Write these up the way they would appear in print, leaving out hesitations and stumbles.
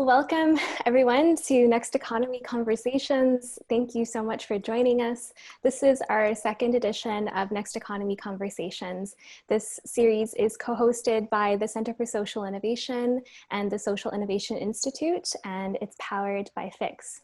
Well, welcome everyone to Next Economy Conversations. Thank you so much for joining us. This is our second edition of Next Economy Conversations. This series is co-hosted by the Center for Social Innovation and the Social Innovation Institute, and it's powered by Fix.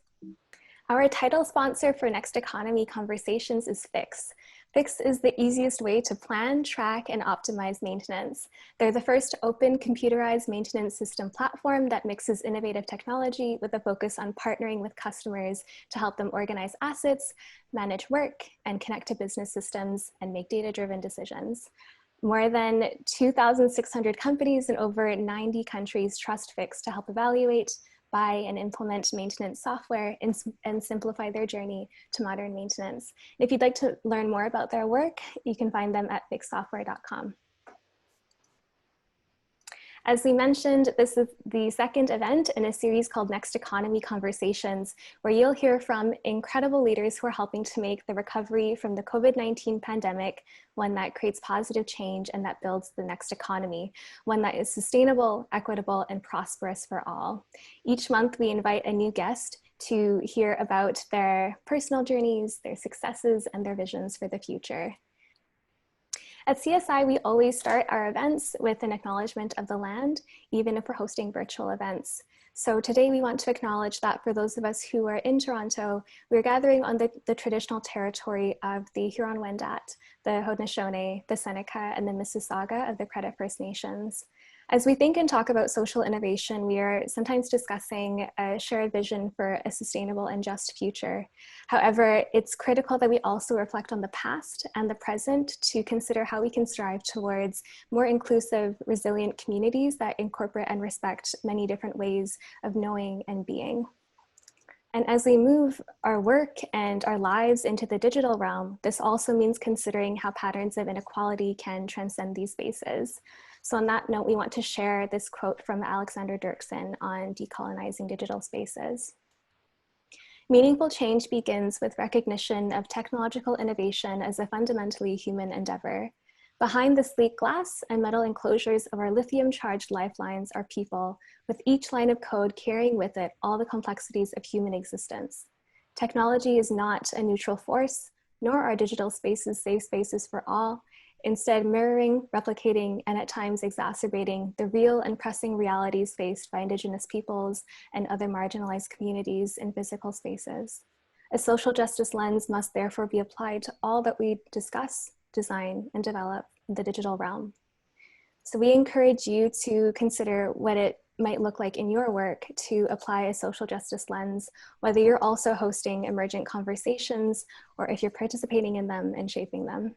Our title sponsor for Next Economy Conversations is Fix. Fix is the easiest way to plan, track, and optimize maintenance. They're the first open computerized maintenance system platform that mixes innovative technology with a focus on partnering with customers to help them organize assets, manage work, and connect to business systems and make data-driven decisions. More than 2,600 companies in over 90 countries trust Fix to help evaluate, buy, and implement maintenance software and simplify their journey to modern maintenance. And if you'd like to learn more about their work, you can find them at fixsoftware.com. As we mentioned, this is the second event in a series called Next Economy Conversations, where you'll hear from incredible leaders who are helping to make the recovery from the COVID-19 pandemic one that creates positive change and that builds the next economy, one that is sustainable, equitable, and prosperous for all. Each month, we invite a new guest to hear about their personal journeys, their successes, and their visions for the future. At CSI, we always start our events with an acknowledgement of the land, even if we're hosting virtual events. So today we want to acknowledge that for those of us who are in Toronto, we're gathering on the traditional territory of the Huron-Wendat, the Haudenosaunee, the Seneca, and the Mississauga of the Credit First Nations. As we think and talk about social innovation, we are sometimes discussing a shared vision for a sustainable and just future. However, it's critical that we also reflect on the past and the present to consider how we can strive towards more inclusive, resilient communities that incorporate and respect many different ways of knowing and being. And as we move our work and our lives into the digital realm, this also means considering how patterns of inequality can transcend these spaces. So on that note, we want to share this quote from Alexander Dirksen on decolonizing digital spaces. Meaningful change begins with recognition of technological innovation as a fundamentally human endeavor. Behind the sleek glass and metal enclosures of our lithium-charged lifelines are people, with each line of code carrying with it all the complexities of human existence. Technology is not a neutral force, nor are digital spaces safe spaces for all, instead mirroring, replicating, and at times exacerbating the real and pressing realities faced by Indigenous peoples and other marginalized communities in physical spaces. A social justice lens must therefore be applied to all that we discuss, design, and develop in the digital realm. So we encourage you to consider what it might look like in your work to apply a social justice lens, whether you're also hosting emergent conversations or if you're participating in them and shaping them.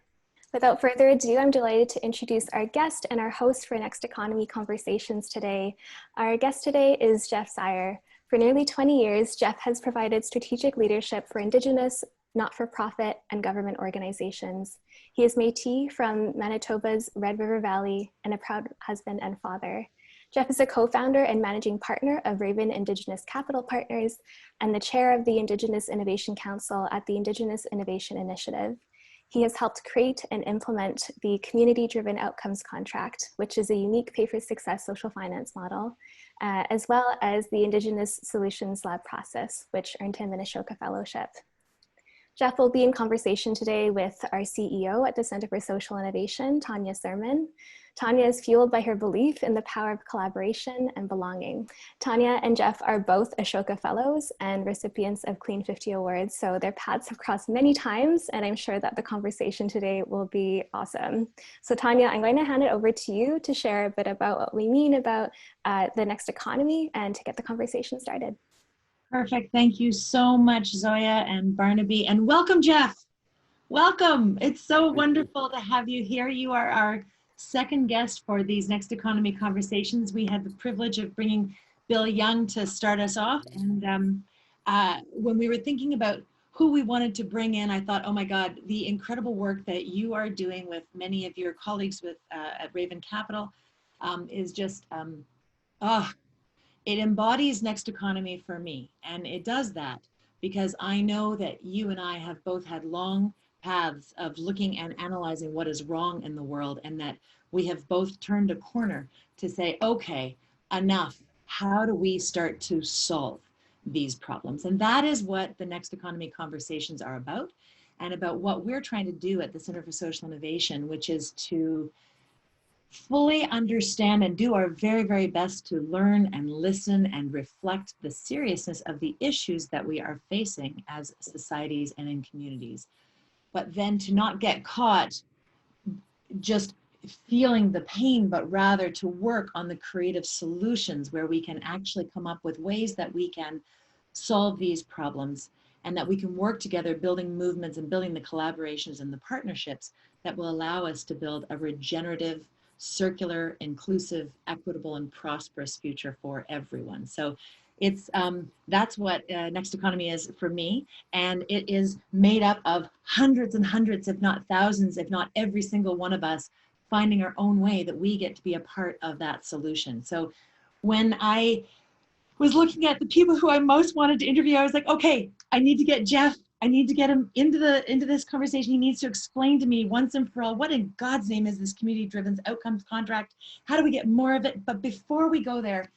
Without further ado, I'm delighted to introduce our guest and our host for Next Economy Conversations today. Our guest today is Jeff Cyr. For nearly 20 years, Jeff has provided strategic leadership for Indigenous, not-for-profit, and government organizations. He is Métis from Manitoba's Red River Valley and a proud husband and father. Jeff is a co-founder and managing partner of Raven Indigenous Capital Partners and the chair of the Indigenous Innovation Council at the Indigenous Innovation Initiative. He has helped create and implement the Community-Driven Outcomes Contract, which is a unique pay-for-success social finance model, as well as the Indigenous Solutions Lab process, which earned him an Ashoka Fellowship. Jeff will be in conversation today with our CEO at the Center for Social Innovation, Tonya Surman. Tonya is fueled by her belief in the power of collaboration and belonging. Tonya and Jeff are both Ashoka Fellows and recipients of Clean 50 Awards, so their paths have crossed many times, and I'm sure that the conversation today will be awesome. So Tonya, I'm going to hand it over to you to share a bit about what we mean about the next economy and to get the conversation started. Perfect. Thank you so much, Zoya and Barnaby. And welcome, Jeff. Welcome. It's so wonderful to have you here. You are our second guest for these Next Economy Conversations. We had the privilege of bringing Bill Young to start us off. And when we were thinking about who we wanted to bring in, I thought, oh my God, the incredible work that you are doing with many of your colleagues at Raven Capital is just, it embodies next economy for me. And it does that because I know that you and I have both had long paths of looking and analyzing what is wrong in the world, and that we have both turned a corner to say, okay, enough. how do we start to solve these problems? And that is what the Next Economy conversations are about, and about what we're trying to do at the Center for Social Innovation, which is to fully understand and do our very, very best to learn and listen and reflect the seriousness of the issues that we are facing as societies and in communities. But then to not get caught just feeling the pain, but rather to work on the creative solutions where we can actually come up with ways that we can solve these problems, and that we can work together building movements and building the collaborations and the partnerships that will allow us to build a regenerative, circular, inclusive, equitable, and prosperous future for everyone. So it's that's what Next Economy is for me, and it is made up of hundreds and hundreds, if not thousands, if not every single one of us finding our own way that we get to be a part of that solution. So when I was looking at the people who I most wanted to interview, I was like, okay, I need to get Jeff. I need to get him into this conversation. He needs to explain to me once and for all, what in God's name is this community-driven outcomes contract? How do we get more of it? But before we go there,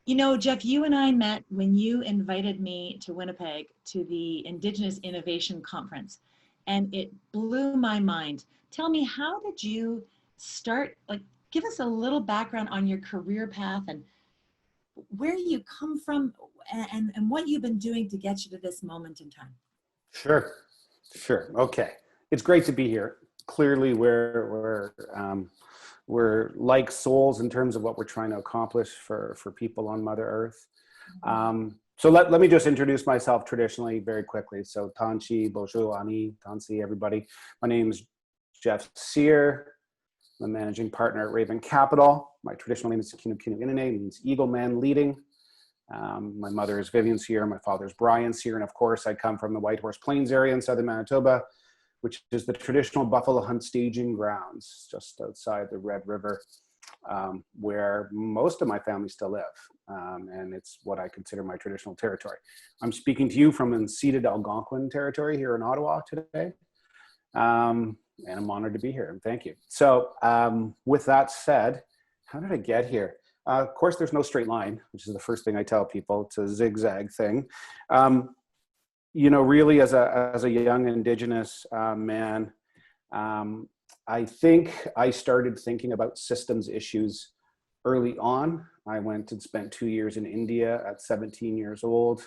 you know, Jeff, you and I met when you invited me to Winnipeg to the Indigenous Innovation Conference, and it blew my mind. Tell me, how did you start? Like, give us a little background on your career path and where you come from, and what you've been doing to get you to this moment in time. Sure. Okay. It's great to be here. Clearly, we're like souls in terms of what we're trying to accomplish for people on Mother Earth. So let me just introduce myself traditionally very quickly. So Tanchi, Bonjour, Ani, Tansi, everybody. My name is Jeff Cyr. I'm a managing partner at Raven Capital. My traditional name is Kinu Inene, means Eagle Man Leading. My mother is Vivian Cyr, my father is Brian Cyr, and of course I come from the Whitehorse Plains area in southern Manitoba, which is the traditional buffalo hunt staging grounds just outside the Red River, where most of my family still live, and it's what I consider my traditional territory. I'm speaking to you from unceded Algonquin territory here in Ottawa today. And I'm honored to be here, and thank you. So with that said, how did I get here? Of course, there's no straight line, which is the first thing I tell people. It's a zigzag thing. You know, really as a young Indigenous man, I think I started thinking about systems issues early on. I went and spent 2 years in India at 17 years old.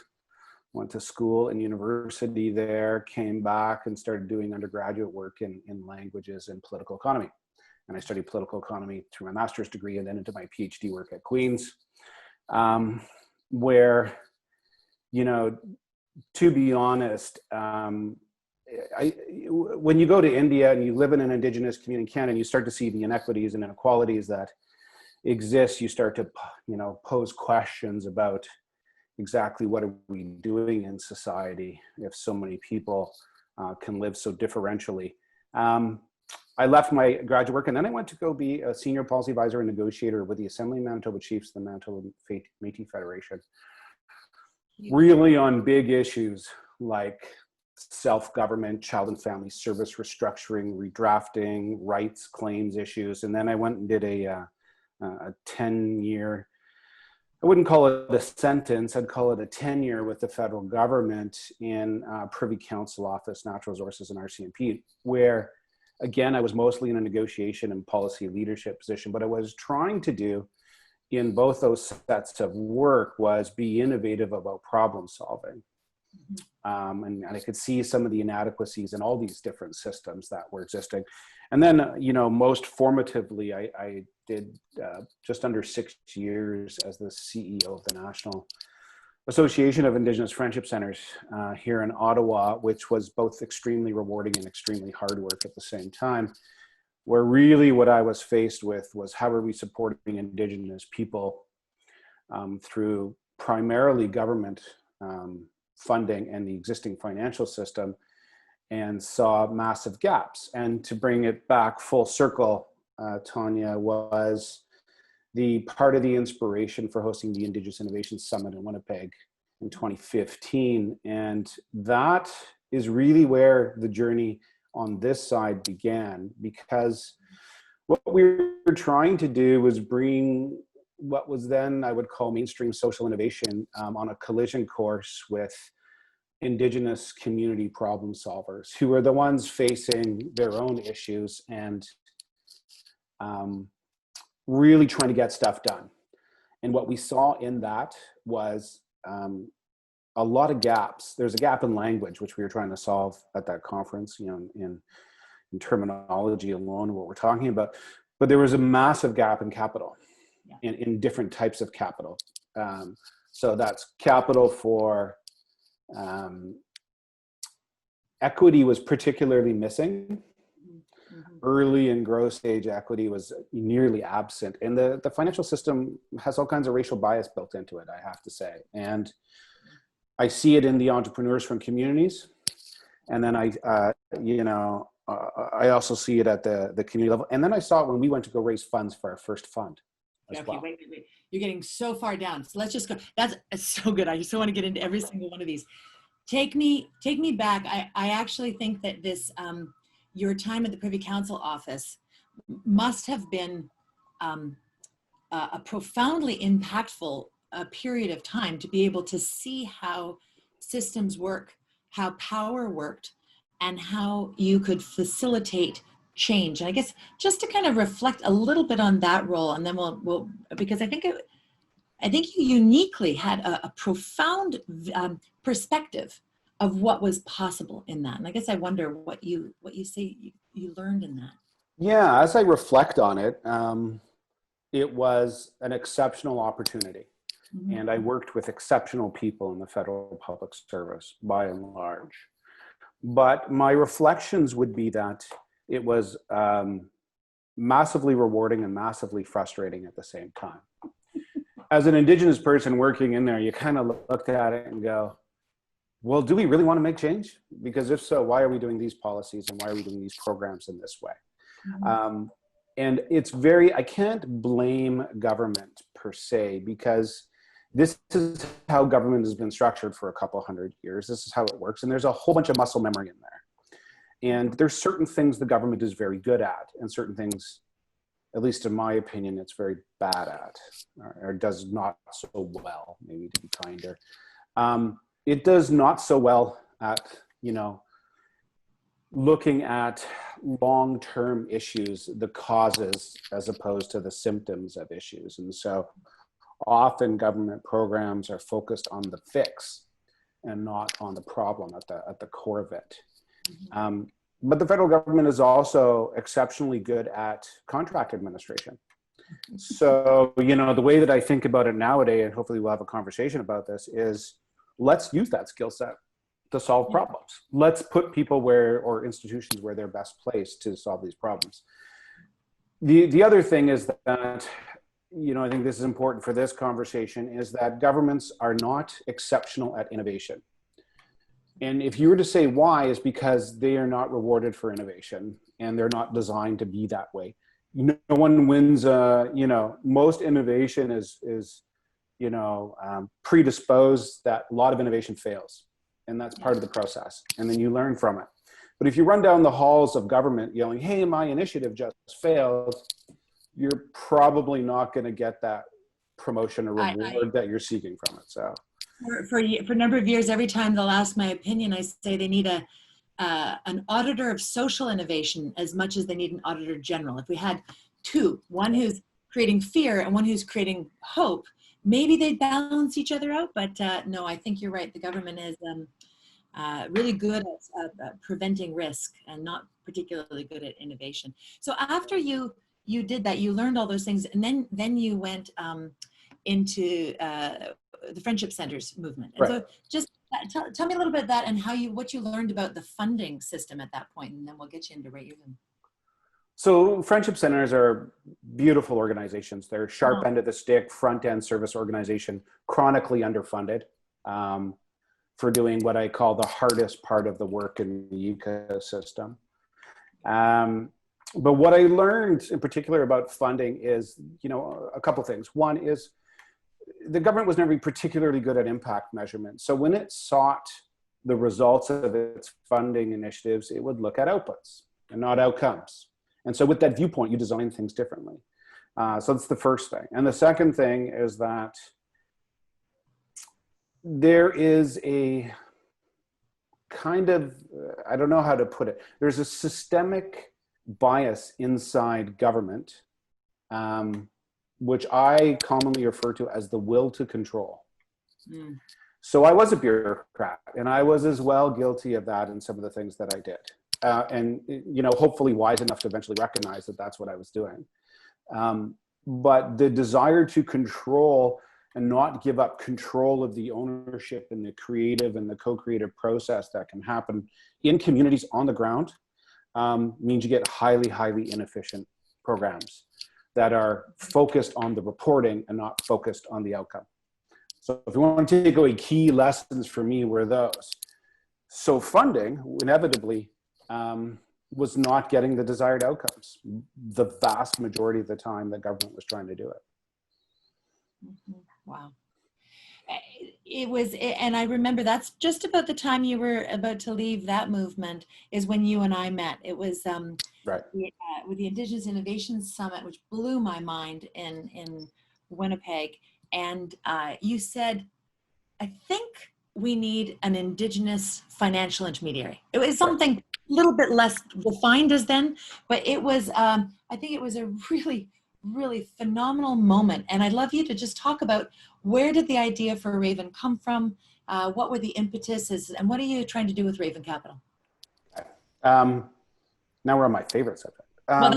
Went to school and university there, came back and started doing undergraduate work in languages and political economy. And I studied political economy through my master's degree and then into my PhD work at Queen's, where, you know, to be honest, when you go to India and you live in an Indigenous community in Canada and you start to see the inequities and inequalities that exist, you start to, you know, pose questions about exactly what are we doing in society if so many people can live so differentially. I left my graduate work and then I went to go be a senior policy advisor and negotiator with the Assembly of Manitoba Chiefs, the Manitoba Métis Federation, really on big issues like self-government, child and family service restructuring, redrafting, rights, claims issues. And then I went and did a 10-year, I wouldn't call it a sentence, I'd call it a tenure with the federal government in Privy Council Office, Natural Resources and RCMP, where again, I was mostly in a negotiation and policy leadership position, but I was trying to do in both those sets of work was be innovative about problem solving. And I could see some of the inadequacies in all these different systems that were existing. And then, you know, most formatively, I did just under 6 years as the CEO of the National Association of Indigenous Friendship Centers here in Ottawa, which was both extremely rewarding and extremely hard work at the same time, where really what I was faced with was how are we supporting Indigenous people through primarily government funding and the existing financial system, and saw massive gaps. And to bring it back full circle, Tonya, was the part of the inspiration for hosting the Indigenous Innovation Summit in Winnipeg in 2015. And that is really where the journey on this side began, because what we were trying to do was bring what was then I would call mainstream social innovation on a collision course with Indigenous community problem solvers who are the ones facing their own issues and really trying to get stuff done. And what we saw in that was a lot of gaps. There's a gap in language, which we were trying to solve at that conference, you know, in terminology alone, what we're talking about. But there was a massive gap in capital, in different types of capital. So that's capital for equity was particularly missing. Early and growth stage equity was nearly absent. And the financial system has all kinds of racial bias built into it, I have to say. And I see it in the entrepreneurs from communities. And then I also see it at the community level. And then I saw it when we went to go raise funds for our first fund. Okay, well. wait. You're getting so far down. So let's just go. That's so good. I just want to get into every single one of these. Take me back. I actually think that this, your time at the Privy Council office must have been a profoundly impactful period of time to be able to see how systems work, how power worked, and how you could facilitate change. And I guess just to kind of reflect a little bit on that role, and then we'll because I think you uniquely had a profound perspective of what was possible in that. And I guess I wonder what you say you learned in that. Yeah, as I reflect on it, it was an exceptional opportunity. Mm-hmm. And I worked with exceptional people in the federal public service by and large. But my reflections would be that it was massively rewarding and massively frustrating at the same time. As an Indigenous person working in there, you kind of looked at it and go, well, do we really want to make change? Because if so, why are we doing these policies and why are we doing these programs in this way? Mm-hmm. And it's I can't blame government per se, because this is how government has been structured for a couple hundred years. This is how it works. And there's a whole bunch of muscle memory in there. And there's certain things the government is very good at, and certain things, at least in my opinion, it's very bad at, or does not so well, maybe to be kinder. It does not so well at, looking at long-term issues, the causes, as opposed to the symptoms of issues. And so often government programs are focused on the fix and not on the problem at the core of it. But the federal government is also exceptionally good at contract administration. So, the way that I think about it nowadays, and hopefully we'll have a conversation about this, is let's use that skill set to solve problems. Let's put people or institutions where they're best placed to solve these problems. The other thing is that, I think this is important for this conversation, is that governments are not exceptional at innovation. And if you were to say why, is because they are not rewarded for innovation, and they're not designed to be that way. No one wins, most innovation is predisposed that a lot of innovation fails. And that's part of the process. And then you learn from it. But if you run down the halls of government yelling, hey, my initiative just failed, you're probably not going to get that promotion or reward that you're seeking from it. So for a number of years, every time they'll ask my opinion, I say they need an auditor of social innovation as much as they need an auditor general. If we had two, one who's creating fear and one who's creating hope, maybe they'd balance each other out. But no, I think you're right. The government is really good at preventing risk and not particularly good at innovation. So after you did that, you learned all those things, and then you went into the Friendship Centers movement. And so just tell me a little bit of that and what you learned about the funding system at that point, and then we'll get you into Raven. So Friendship Centers are beautiful organizations. They're sharp end of the stick, front end service organization, chronically underfunded for doing what I call the hardest part of the work in the ecosystem. But what I learned in particular about funding is, a couple things. One is the government was never particularly good at impact measurement. So when it sought the results of its funding initiatives, it would look at outputs and not outcomes. And so with that viewpoint, you design things differently. So that's the first thing. And the second thing is that there is a kind of, I don't know how to put it, there's a systemic bias inside government, which I commonly refer to as the will to control. Mm. So I was a bureaucrat, and I was as well guilty of that in some of the things that I did. And, you know, hopefully wise enough to eventually recognize that that's what I was doing. But the desire to control and not give up control of the ownership and the creative and the co-creative process that can happen in communities on the ground means you get highly, highly inefficient programs that are focused on the reporting and not focused on the outcome. So if you want to take away key lessons for me were those. So funding inevitably was not getting the desired outcomes the vast majority of the time that government was trying to do it. Mm-hmm. Wow. It was, and I remember that's just about the time you were about to leave that movement is when you and I met. It was right. With the Indigenous Innovation Summit, which blew my mind in Winnipeg. And you said, I think we need an Indigenous financial intermediary. It was something a little bit less defined as then, but it was, I think it was a really, really phenomenal moment. And I'd love you to just talk about where did the idea for Raven come from? What were the impetuses, and what are you trying to do with Raven Capital? Now we're on my favorite subject. I've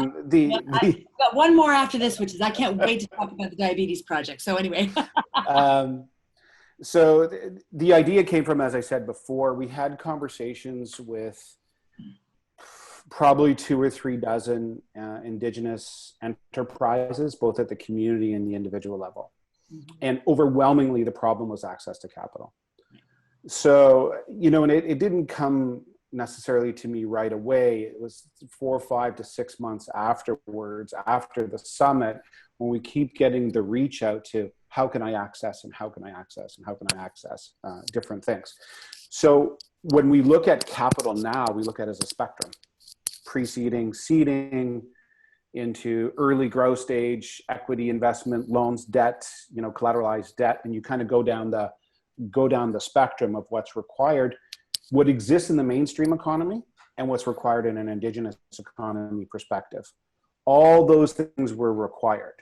got one more after this, which is I can't wait to talk about the diabetes project. So anyway. So the idea came from, as I said before, we had conversations with probably 2 or 3 dozen Indigenous enterprises, both at the community and the individual level. Mm-hmm. And overwhelmingly, the problem was access to capital. So, you know, and it didn't come necessarily to me right away. It was 4, 5 to 6 months afterwards, after the summit, when we keep getting the reach out to how can I access and how can I access and how can I access different things. So when we look at capital now, we look at it as a spectrum, preceding, seeding, into early growth stage, equity investment, loans, debt, you know, collateralized debt, and you kind of go down the spectrum of what's required, what exists in the mainstream economy, and what's required in an Indigenous economy perspective. All those things were required.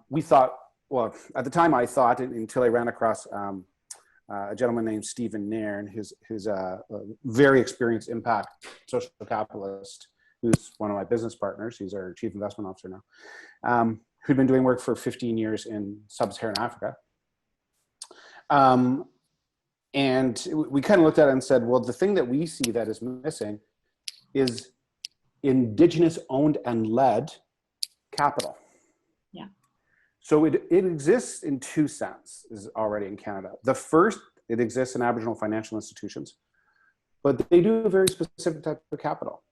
We thought, well, at the time I thought, until I ran across a gentleman named Stephen Nairn, who's a very experienced impact social capitalist, who's one of my business partners. He's our chief investment officer now, who'd been doing work for 15 years in sub-Saharan Africa. And we kind of looked at it and said, well, the thing that we see that is missing is Indigenous owned and led capital. Yeah. So it exists in 2 senses already in Canada. The first, it exists in Aboriginal financial institutions, but they do a very specific type of capital.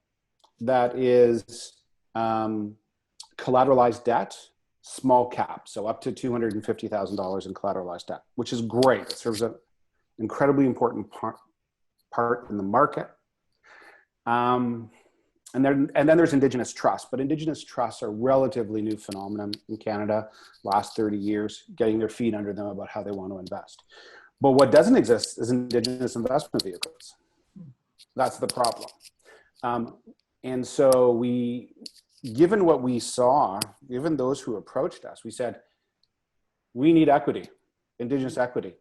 That is collateralized debt, small cap, so up to $250,000 in collateralized debt, which is great. It serves an incredibly important part in the market. And then there's Indigenous trusts, but Indigenous trusts are a relatively new phenomenon in Canada, last 30 years, getting their feet under them about how they want to invest. But what doesn't exist is Indigenous investment vehicles. That's the problem. And so given what we saw, given those who approached us, we said, we need equity, Indigenous equity.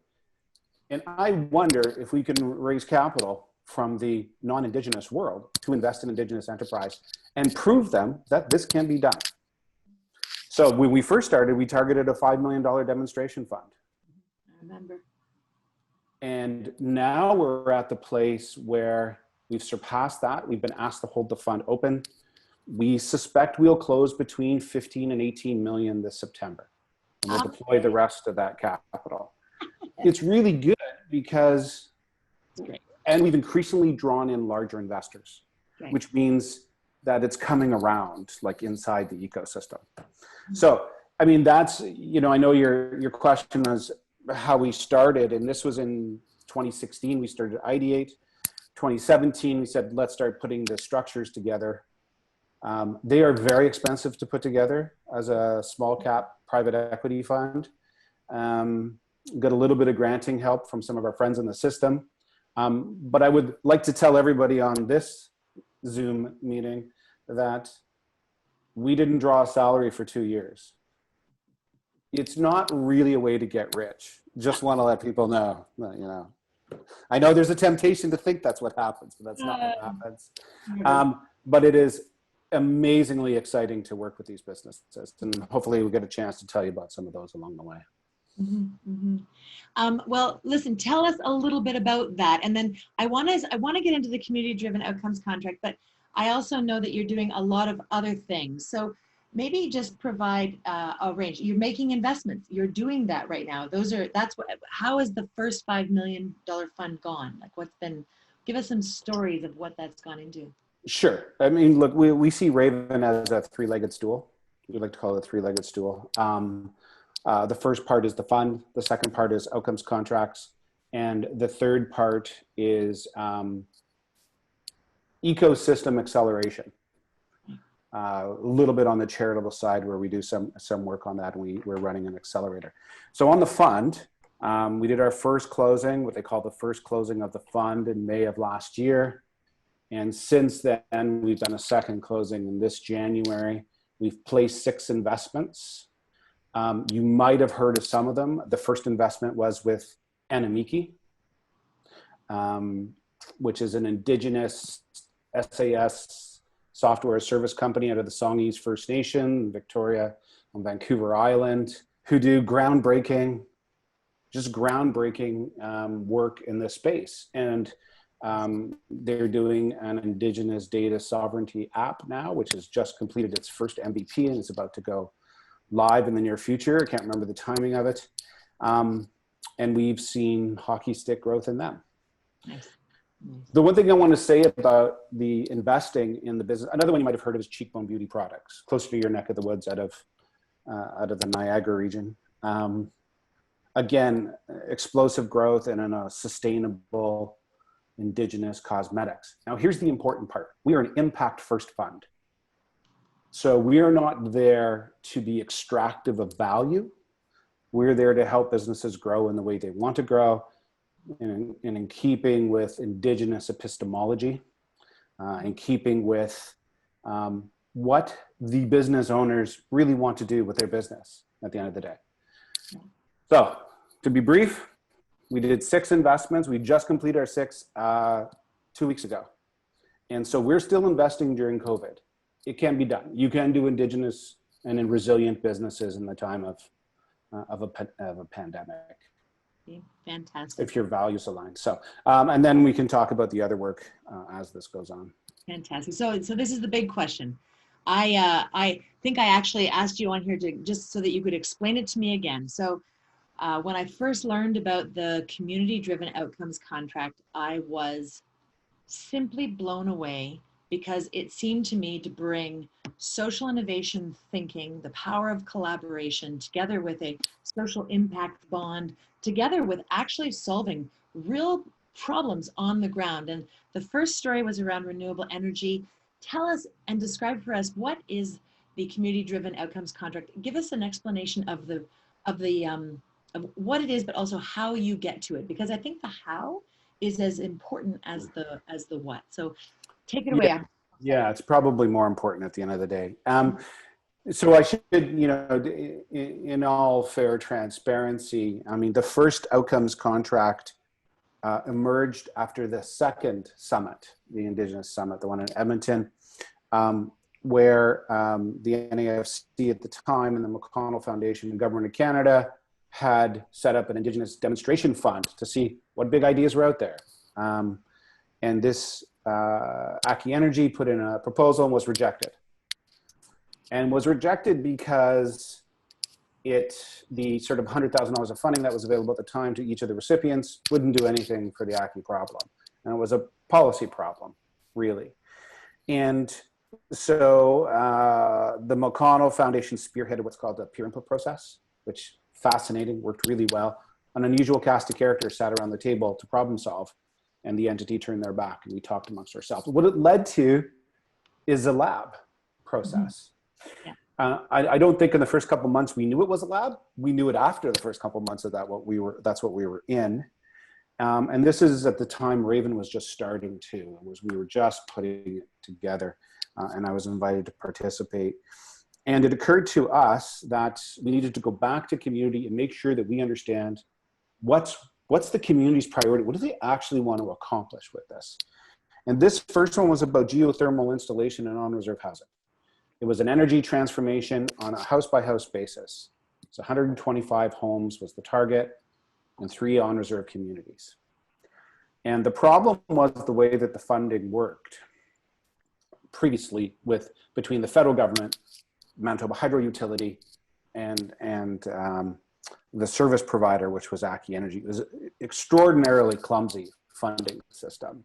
And I wonder if we can raise capital from the non-Indigenous world to invest in Indigenous enterprise and prove them that this can be done. So when we first started, we targeted a $5 million demonstration fund. I remember. And now we're at the place where we've surpassed that. We've been asked to hold the fund open. We suspect we'll close between 15 and 18 million this September. And we'll deploy the rest of that capital. It's really good because, and we've increasingly drawn in larger investors, which means that it's coming around like inside the ecosystem. So, I mean, that's, you know, I know your question was how we started, and this was in 2016, we started to ideate. 2017, we said, let's start putting the structures together. They are very expensive to put together as a small cap private equity fund. Got a little bit of granting help from some of our friends in the system. But I would like to tell everybody on this Zoom meeting that we didn't draw a salary for 2 years. It's not really a way to get rich. Just want to let people know, you know. I know there's a temptation to think that's what happens, but that's not what happens. But it is amazingly exciting to work with these businesses, and hopefully we'll get a chance to tell you about some of those along the way. Well, listen, tell us a little bit about that, and then I want to get into the community-driven outcomes contract, but I also know that you're doing a lot of other things. So maybe just provide a range. You're making investments. You're doing that right now. How is the first $5 million fund gone? Like give us some stories of what that's gone into. Sure. I mean, look, we see Raven as a three-legged stool. We like to call it a three-legged stool. The first part is the fund. The second part is outcomes contracts. And the third part is ecosystem acceleration. A little bit on the charitable side where we do some work on that, and we're running an accelerator. So on the fund, we did our first closing, what they call the first closing of the fund, in May of last year. And since then, we've done a second closing in this January. We've placed 6 investments. You might have heard of some of them. The first investment was with Economies, which is an Indigenous SAS software service company out of the Songhees First Nation, Victoria on Vancouver Island, who do groundbreaking work in this space. And they're doing an Indigenous data sovereignty app now, which has just completed its first MVP and is about to go live in the near future. I can't remember the timing of it. And we've seen hockey stick growth in them. Nice. The one thing I want to say about the investing in the business, another one you might have heard of is Cheekbone Beauty Products, closer to your neck of the woods out of the Niagara region. Again, explosive growth and in a sustainable Indigenous cosmetics. Now, here's the important part. We are an impact first fund. So we are not there to be extractive of value. We're there to help businesses grow in the way they want to grow, and in keeping with Indigenous epistemology, in keeping with what the business owners really want to do with their business at the end of the day. So to be brief, we did 6 investments. We just completed our 6 2 weeks ago. And so we're still investing during COVID. It can be done. You can do Indigenous and in resilient businesses in the time of a pandemic. Fantastic. If your values align. So, and then we can talk about the other work as this goes on. Fantastic. So this is the big question. I think I actually asked you on here just so that you could explain it to me again. So when I first learned about the community-driven outcomes contract, I was simply blown away because it seemed to me to bring social innovation thinking, the power of collaboration, together with a social impact bond, together with actually solving real problems on the ground. And the first story was around renewable energy. Tell us and describe for us, what is the community-driven outcomes contract? Give us an explanation of what it is, but also how you get to it, because I think the how is as important as the what. So take it away. Yeah, it's probably more important at the end of the day. So I should, in all fair transparency, I mean, the first outcomes contract emerged after the second summit, the Indigenous Summit, the one in Edmonton, where the NAFC at the time and the McConnell Foundation and Government of Canada had set up an Indigenous demonstration fund to see what big ideas were out there. And this Aki Energy put in a proposal and was rejected. And was rejected because the sort of $100,000 of funding that was available at the time to each of the recipients wouldn't do anything for the Aki problem. And it was a policy problem, really. And so the McConnell Foundation spearheaded what's called the peer input process, which fascinating, worked really well. An unusual cast of characters sat around the table to problem solve, and the entity turned their back, and we talked amongst ourselves. What it led to is a lab. process. Yeah. I don't think in the first couple months we knew it was a lab. We knew it after the first couple months of that's what we were in. And this is at the time Raven was just starting to. We were just putting it together, and I was invited to participate. And it occurred to us that we needed to go back to community and make sure that we understand what's the community's priority. What do they actually want to accomplish with this? And this first one was about geothermal installation and on-reserve housing. It was an energy transformation on a house-by-house basis. It's 125 homes was the target and 3 on-reserve communities. And the problem was the way that the funding worked previously between the federal government, Manitoba Hydro Utility, and the service provider, which was Aki Energy. It was an extraordinarily clumsy funding system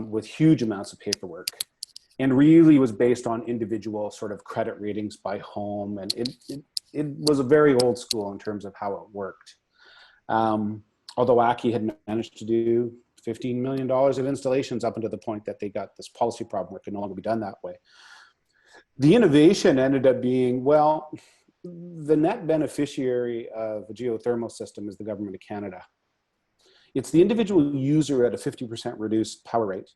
with huge amounts of paperwork, and really was based on individual sort of credit ratings by home. And it was a very old school in terms of how it worked. Although Aki had managed to do $15 million of installations up until the point that they got this policy problem where it could no longer be done that way. The innovation ended up being, well, the net beneficiary of a geothermal system is the government of Canada. It's the individual user at a 50% reduced power rate.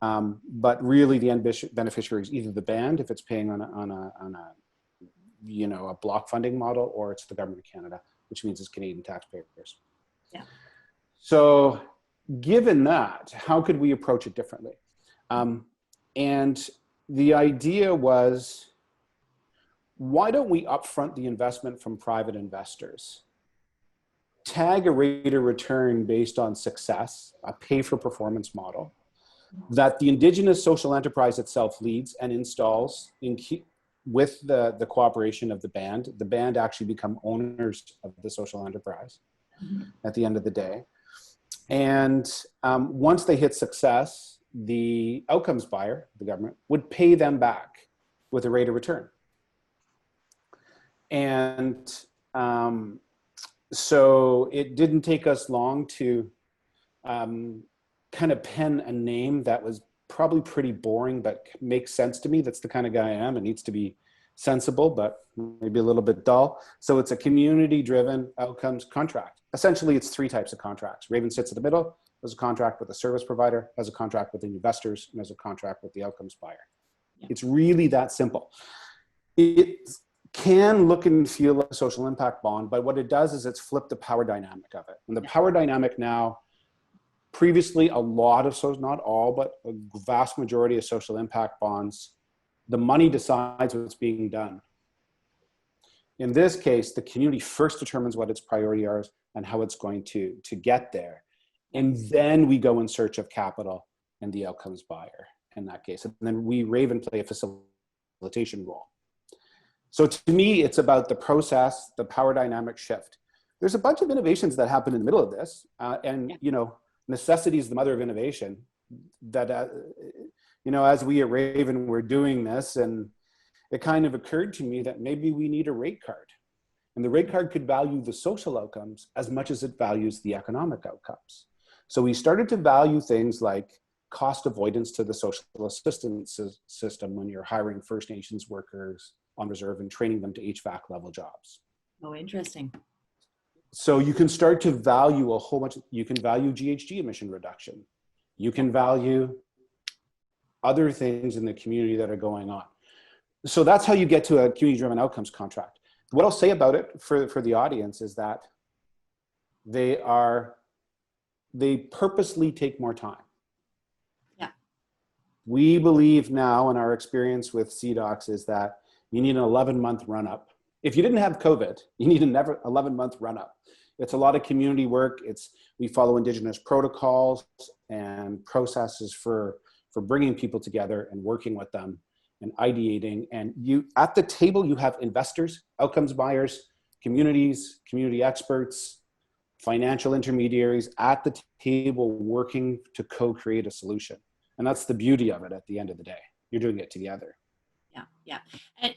But really the end beneficiary is either the band, if it's paying on a block funding model, or it's the government of Canada, which means it's Canadian taxpayers. Yeah. So given that, how could we approach it differently? And the idea was, why don't we upfront the investment from private investors? Tag a rate of return based on success, a pay for performance model that the Indigenous social enterprise itself leads and installs with the cooperation of the band. The band actually become owners of the social enterprise at the end of the day. And once they hit success, the outcomes buyer, the government, would pay them back with a rate of return. And so it didn't take us long to kind of pen a name that was probably pretty boring, but makes sense to me. That's the kind of guy I am. It needs to be sensible, but maybe a little bit dull. So it's a community-driven outcomes contract. Essentially, it's 3 types of contracts. Raven sits in the middle. There's a contract with the service provider, has a contract with the investors, and has a contract with the outcomes buyer. Yeah. It's really that simple. It can look and feel like a social impact bond, but what it does is it's flipped the power dynamic of it. And the power dynamic now, previously a lot of, not all, but a vast majority of social impact bonds, the money decides what's being done. In this case, the community first determines what its priority are and how it's going to get there. And then we go in search of capital and the outcomes buyer in that case. And then we, Raven, play a facilitation role. So to me, it's about the process, the power dynamic shift. There's a bunch of innovations that happen in the middle of this. Necessity is the mother of innovation. That, as we at Raven were doing this, and it kind of occurred to me that maybe we need a rate card. And the rate card could value the social outcomes as much as it values the economic outcomes. So we started to value things like cost avoidance to the social assistance system when you're hiring First Nations workers on reserve and training them to HVAC level jobs. Oh, interesting. So you can start to value a whole bunch. You can value GHG emission reduction. You can value other things in the community that are going on. So that's how you get to a community-driven outcomes contract. What I'll say about it for the audience is that they purposely take more time. Yeah. We believe now, in our experience with CDOCs, is that you need an 11-month run-up. If you didn't have COVID, you need an 11-month run-up. It's a lot of community work. We follow Indigenous protocols and processes for bringing people together and working with them and ideating. And at the table, you have investors, outcomes buyers, communities, community experts, financial intermediaries at the table working to co-create a solution. And that's the beauty of it at the end of the day. You're doing it together. Yeah.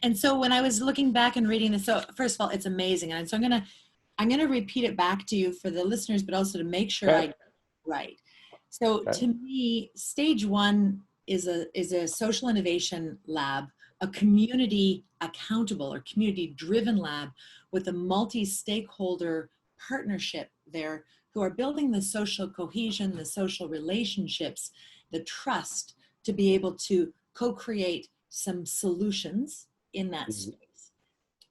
And so when I was looking back and reading this, so first of all, it's amazing. And so I'm gonna repeat it back to you for the listeners, but also to make sure I get it right. So to me, stage 1 is a social innovation lab a community accountable or community driven lab with a multi-stakeholder partnership there who are building the social cohesion, the social relationships, the trust to be able to co-create some solutions in that space.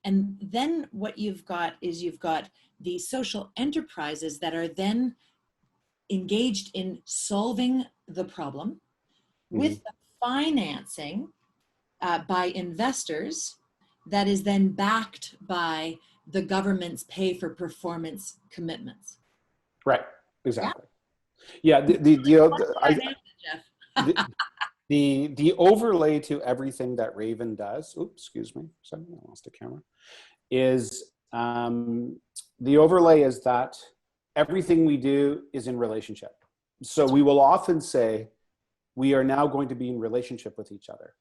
And then what you've got is you've got the social enterprises that are then engaged in solving the problem with the financing by investors that is then backed by the government's pay for performance commitments. Right, exactly. Yeah. The overlay to everything that Raven does, oops, excuse me, sorry, I lost the camera, is the overlay is that everything we do is in relationship. So we will often say, we are now going to be in relationship with each other.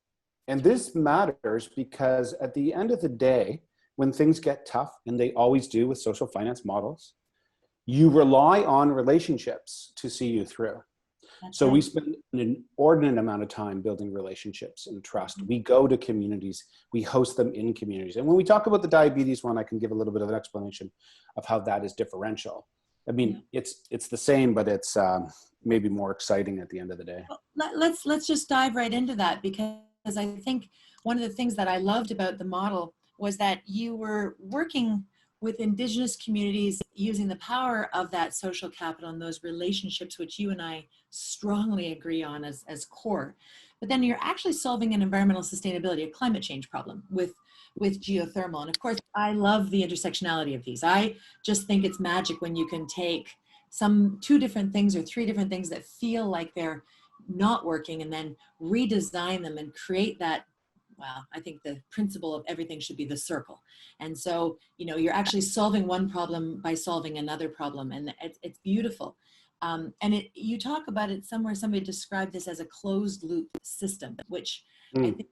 And this matters because at the end of the day, when things get tough, and they always do with social finance models, you rely on relationships to see you through. So we spend an inordinate amount of time building relationships and trust. We go to communities, we host them in communities. And when we talk about the diabetes one, I can give a little bit of an explanation of how that is differential. I mean, it's the same, but it's maybe more exciting at the end of the day. Well, let's just dive right into that, because I think one of the things that I loved about the model was that you were working with Indigenous communities using the power of that social capital and those relationships, which you and I strongly agree on as core. But then you're actually solving an environmental sustainability, a climate change problem with geothermal. And of course, I love the intersectionality of these. I just think it's magic when you can take two different things or three different things that feel like they're not working and then redesign them and create that. Well, I think the principle of everything should be the circle. And so, you know, you're actually solving one problem by solving another problem. And it's beautiful. And you talk about it somewhere, somebody described this as a closed loop system, which I think is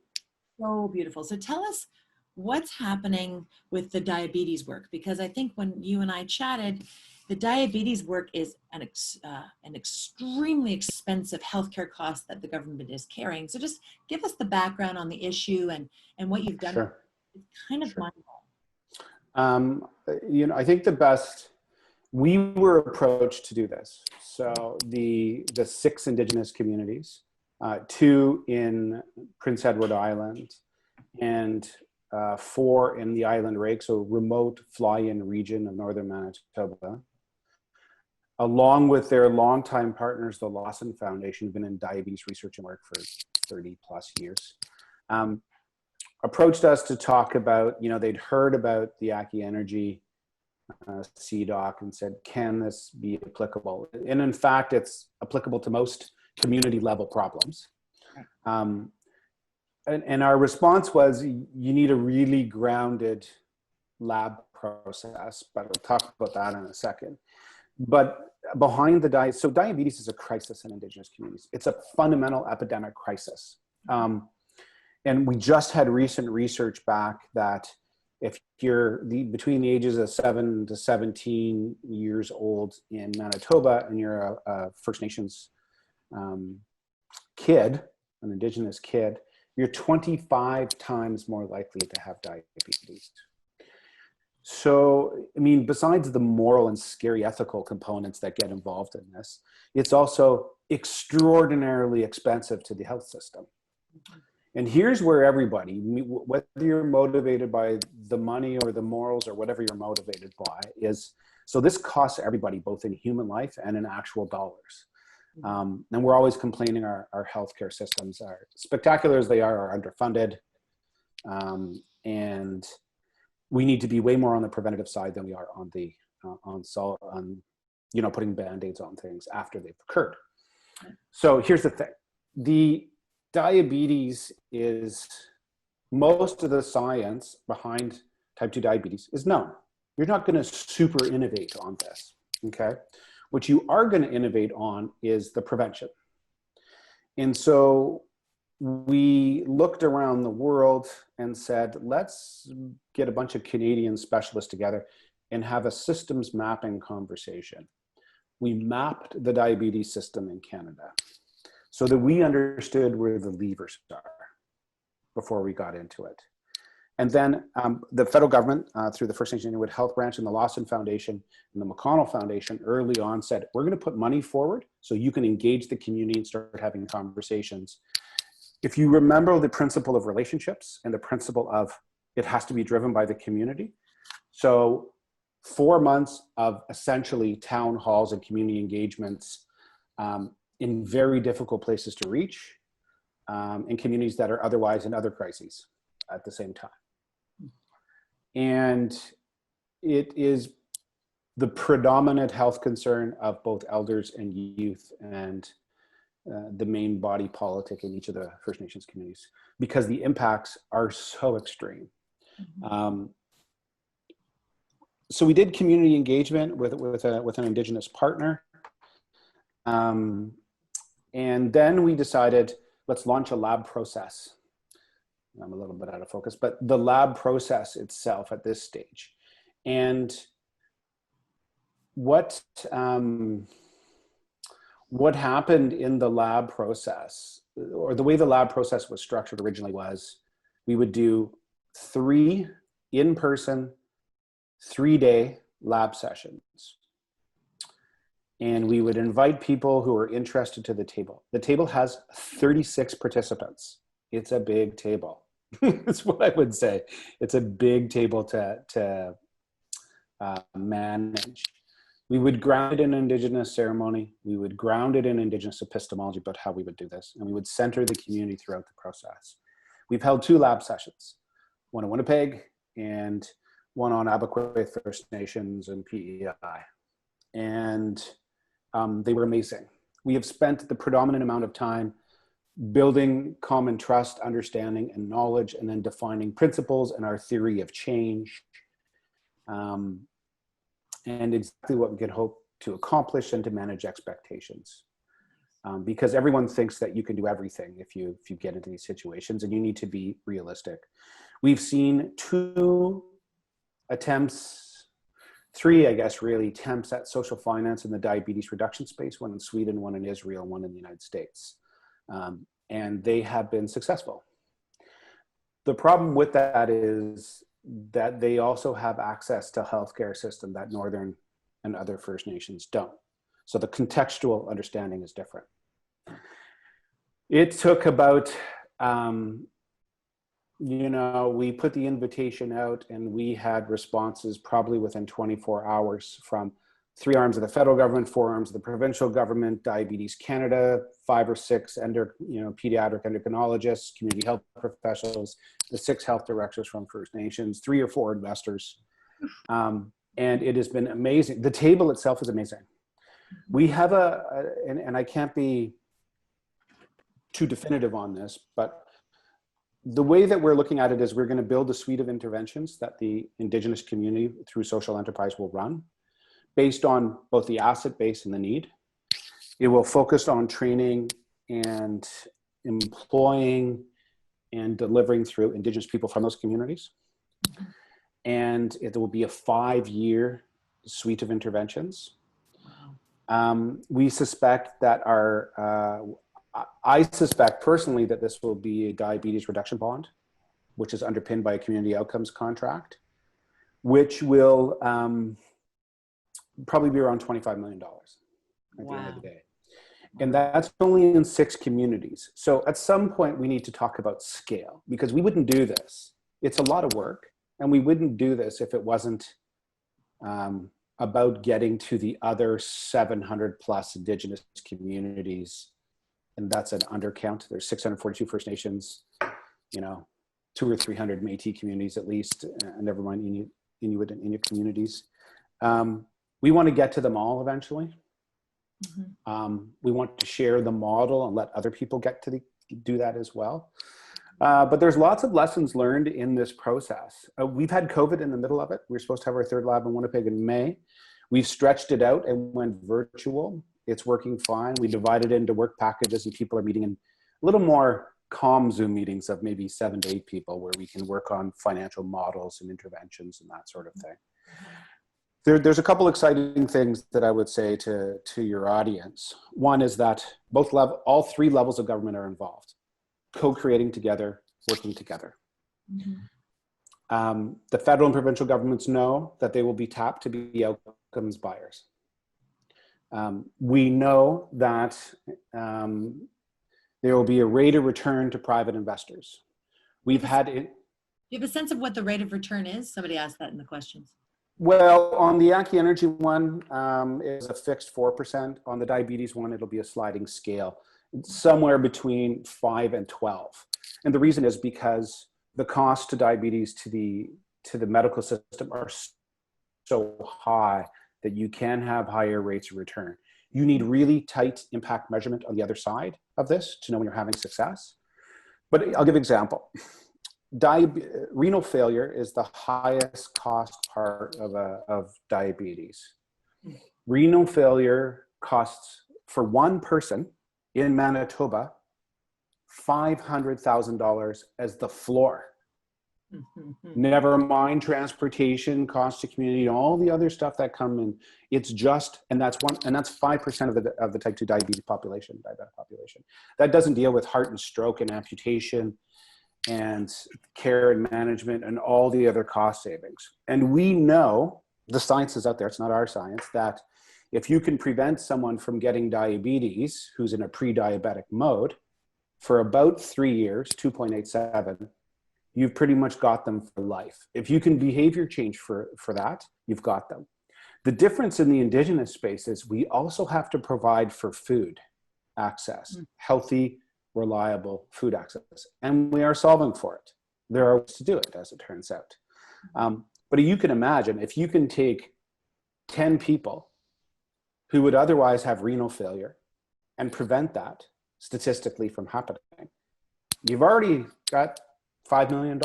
so beautiful. So tell us what's happening with the diabetes work, because I think when you and I chatted, the diabetes work is an extremely expensive healthcare cost that the government is carrying. So just give us the background on the issue and what you've done. Sure. It's kind of mind-blowing. You know, I think we were approached to do this. So the 6 Indigenous communities, 2 in Prince Edward Island, and 4 in the Island Rake, so remote fly-in region of northern Manitoba, along with their longtime partners, the Lawson Foundation, who've been in diabetes research and work for 30 plus years, approached us to talk about, you know, they'd heard about the Aki Energy CDOC and said, can this be applicable? And in fact, it's applicable to most community level problems. And our response was, you need a really grounded lab process, but we'll talk about that in a second. But behind so diabetes is a crisis in Indigenous communities. It's a fundamental epidemic crisis. And we just had recent research back that if you're between the ages of 7 to 17 years old in Manitoba and you're a First Nations kid, an Indigenous kid, you're 25 times more likely to have diabetes. So, I mean, besides the moral and scary ethical components that get involved in this, it's also extraordinarily expensive to the health system. And here's where everybody, whether you're motivated by the money or the morals or whatever you're motivated by, is, so this costs everybody, both in human life and in actual dollars. And we're always complaining our healthcare systems, are spectacular as they are underfunded. And we need to be way more on the preventative side than we are on the, you know, putting Band-Aids on things after they've occurred. So here's the thing. The diabetes is, most of the science behind type 2 diabetes is known. You're not going to super innovate on this, okay? What you are going to innovate on is the prevention. And so we looked around the world and said, let's get a bunch of Canadian specialists together and have a systems mapping conversation. We mapped the diabetes system in Canada so that we understood where the levers are. before we got into it. And then the federal government, through the First Nation Inuit Health Branch and the Lawson Foundation and the McConnell Foundation, early on said, we're going to put money forward so you can engage the community and start having conversations. If you remember the principle of relationships and the principle of it has to be driven by the community. So 4 months of essentially town halls and community engagements in very difficult places to reach, in communities that are otherwise in other crises at the same time. And it is the predominant health concern of both elders and youth and the main body politic in each of the First Nations communities, because the impacts are so extreme. So we did community engagement with an Indigenous partner. And then we decided, let's launch a lab process. I'm a little bit out of focus, but the lab process itself at this stage. And what happened in the lab process, or the way the lab process was structured originally, was we would do 3 in-person, 3-day lab sessions. And we would invite people who are interested to the table. The table has 36 participants. It's a big table. That's what I would say. It's a big table to manage. We would ground it in Indigenous ceremony. We would ground it in Indigenous epistemology about how we would do this. And we would center the community throughout the process. We've held 2 lab sessions, one in Winnipeg and one on Abaquay First Nations and PEI. And they were amazing. We have spent the predominant amount of time building common trust, understanding, and knowledge, and then defining principles and our theory of change, and exactly what we can hope to accomplish and to manage expectations. Because everyone thinks that you can do everything if you get into these situations, and you need to be realistic. We've seen 2 attempts, 3, I guess, really, attempts at social finance in the diabetes reduction space, one in Sweden, one in Israel, one in the United States. And they have been successful. The problem with that is that they also have access to healthcare system that Northern and other First Nations don't. So the contextual understanding is different. It took about, we put the invitation out and we had responses probably within 24 hours from 3 arms of the federal government, 4 arms of the provincial government, Diabetes Canada, 5 or 6 pediatric endocrinologists, community health professionals, the 6 health directors from First Nations, 3 or 4 investors. And it has been amazing. The table itself is amazing. We have and I can't be too definitive on this, but the way that we're looking at it is we're going to build a suite of interventions that the Indigenous community through social enterprise will run, based on both the asset base and the need. It will focus on training and employing and delivering through Indigenous people from those communities. And it will be a 5-year suite of interventions. We suspect that I suspect personally that this will be a diabetes reduction bond, which is underpinned by a community outcomes contract, which will probably be around $25 million at the end of the day. And that's only in 6 communities. So at some point we need to talk about scale, because we wouldn't do this. It's a lot of work, and we wouldn't do this if it wasn't about getting to the other 700 plus Indigenous communities. And that's an undercount. There's 642 First Nations, 200 or 300 Métis communities at least, and never mind Inuit and Inuit communities. We want to get to them all eventually. We want to share the model and let other people get to do that as well. But there's lots of lessons learned in this process. We've had COVID in the middle of it. We were supposed to have our 3rd lab in Winnipeg in May. We've stretched it out and went virtual. It's working fine. We divided it into work packages, and people are meeting in a little more calm Zoom meetings of maybe 7 to 8 people, where we can work on financial models and interventions and that sort of thing. There's a couple exciting things that I would say to your audience. One is that all 3 levels of government are involved, co-creating together working together. Mhm. The federal and provincial governments know that they will be tapped to be outcomes buyers. We know that there will be a rate of return to private investors. We've had it. Do you have a sense of what the rate of return is? Somebody asked that in the questions. Well, on the Aki Energy one, is a fixed 4%. On the diabetes one, it'll be a sliding scale, somewhere between 5 and 12. And the reason is because the cost to diabetes to the medical system are so high that you can have higher rates of return. You need really tight impact measurement on the other side of this to know when you're having success. But I'll give an example. Renal failure is the highest cost part of diabetes. Renal failure costs, for one person in Manitoba, $500,000 as the floor. Never mind transportation, cost to community, all the other stuff that come in. It's just, and that's 5% of the type 2 diabetes population, diabetic population. That doesn't deal with heart and stroke and amputation and care and management and all the other cost savings. And we know, the science is out there, it's not our science, that if you can prevent someone from getting diabetes who's in a pre-diabetic mode for about 3 years, 2.87, you've pretty much got them for life. If you can behavior change for that, you've got them. The difference in the Indigenous space is we also have to provide for food access, healthy, reliable food access, and we are solving for it. There are ways to do it, as it turns out. But you can imagine if you can take 10 people who would otherwise have renal failure and prevent that statistically from happening, you've already got $5 million.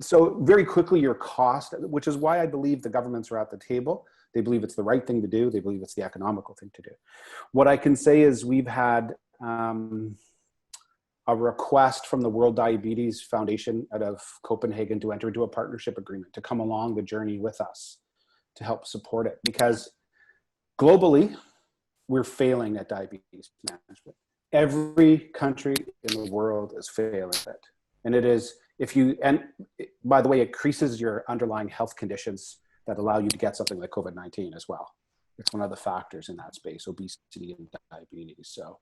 So very quickly your cost, which is why I believe the governments are at the table. They believe it's the right thing to do. They believe it's the economical thing to do. What I can say is we've had a request from the World Diabetes Foundation out of Copenhagen to enter into a partnership agreement to come along the journey with us to help support it, because globally we're failing at diabetes management. Every country in the world is failing at it. And it is, and by the way, it increases your underlying health conditions that allow you to get something like COVID-19 as well. It's one of the factors in that space, obesity and diabetes. So,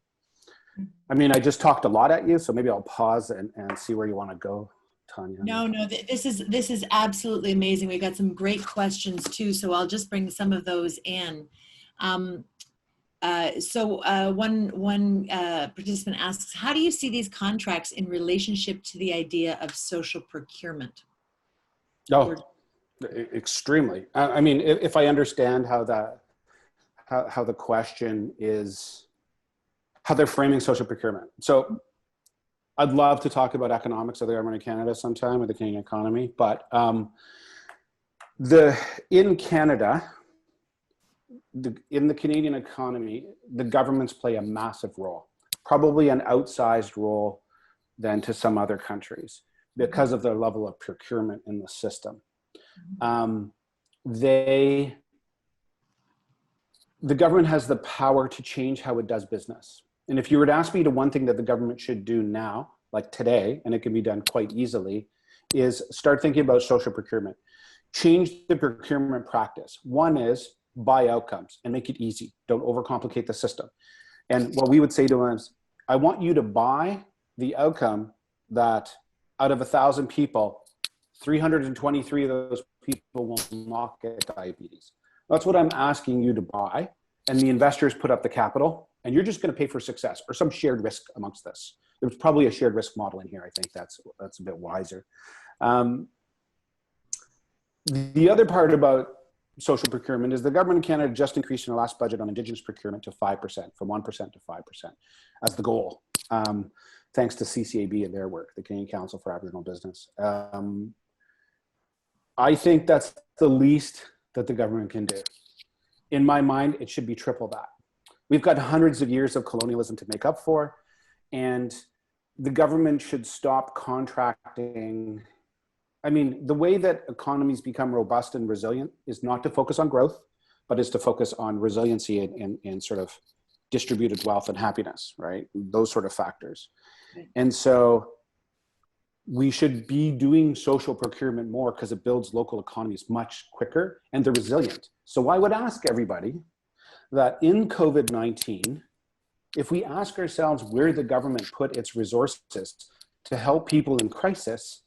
I mean, I just talked a lot at you, so maybe I'll pause and see where you want to go, Tonya. No, this is absolutely amazing. We've got some great questions too, so I'll just bring some of those in. One participant asks, how do you see these contracts in relationship to the idea of social procurement? Oh, extremely. I mean, if I understand how the question is, how they're framing social procurement. So I'd love to talk about economics of the government of Canada sometime, or the Canadian economy, but in Canada, in the Canadian economy, the governments play a massive role, probably an outsized role than to some other countries because of their level of procurement in the system. The government has the power to change how it does business. And if you were to ask me to one thing that the government should do now, like today, and it can be done quite easily, is start thinking about social procurement. Change the procurement practice. One is buy outcomes and make it easy. Don't overcomplicate the system. And what we would say to them is, I want you to buy the outcome that out of 1,000 people, 323 of those people will not get diabetes. That's what I'm asking you to buy. And the investors put up the capital, and you're just going to pay for success or some shared risk amongst this. There's probably a shared risk model in here. I think that's a bit wiser. The other part about social procurement is the government of Canada just increased in the last budget on Indigenous procurement to 5%, from 1% to 5% as the goal, thanks to CCAB and their work, the Canadian Council for Aboriginal Business. I think that's the least that the government can do. In my mind, it should be triple that. We've got hundreds of years of colonialism to make up for, and the government should stop contracting. I mean, the way that economies become robust and resilient is not to focus on growth, but is to focus on resiliency and sort of distributed wealth and happiness, right? Those sort of factors. And so we should be doing social procurement more because it builds local economies much quicker and they're resilient. So I would ask everybody that in COVID-19, if we ask ourselves where the government put its resources to help people in crisis,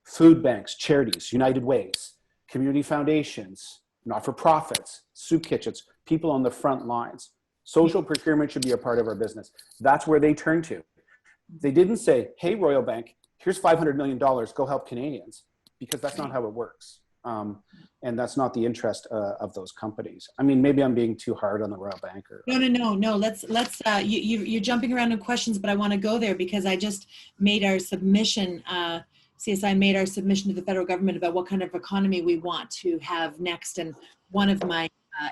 food banks, charities, United Ways, community foundations, not-for-profits, soup kitchens, people on the front lines, social procurement should be a part of our business. That's where they turn to. They didn't say, hey, Royal Bank, here's $500 million, go help Canadians, because that's not how it works. And that's not the interest of those companies. I mean, maybe I'm being too hard on the Royal Bank. No. Let's you're jumping around in questions, but I want to go there because I just made our submission. CSI made our submission to the federal government about what kind of economy we want to have next. And one of my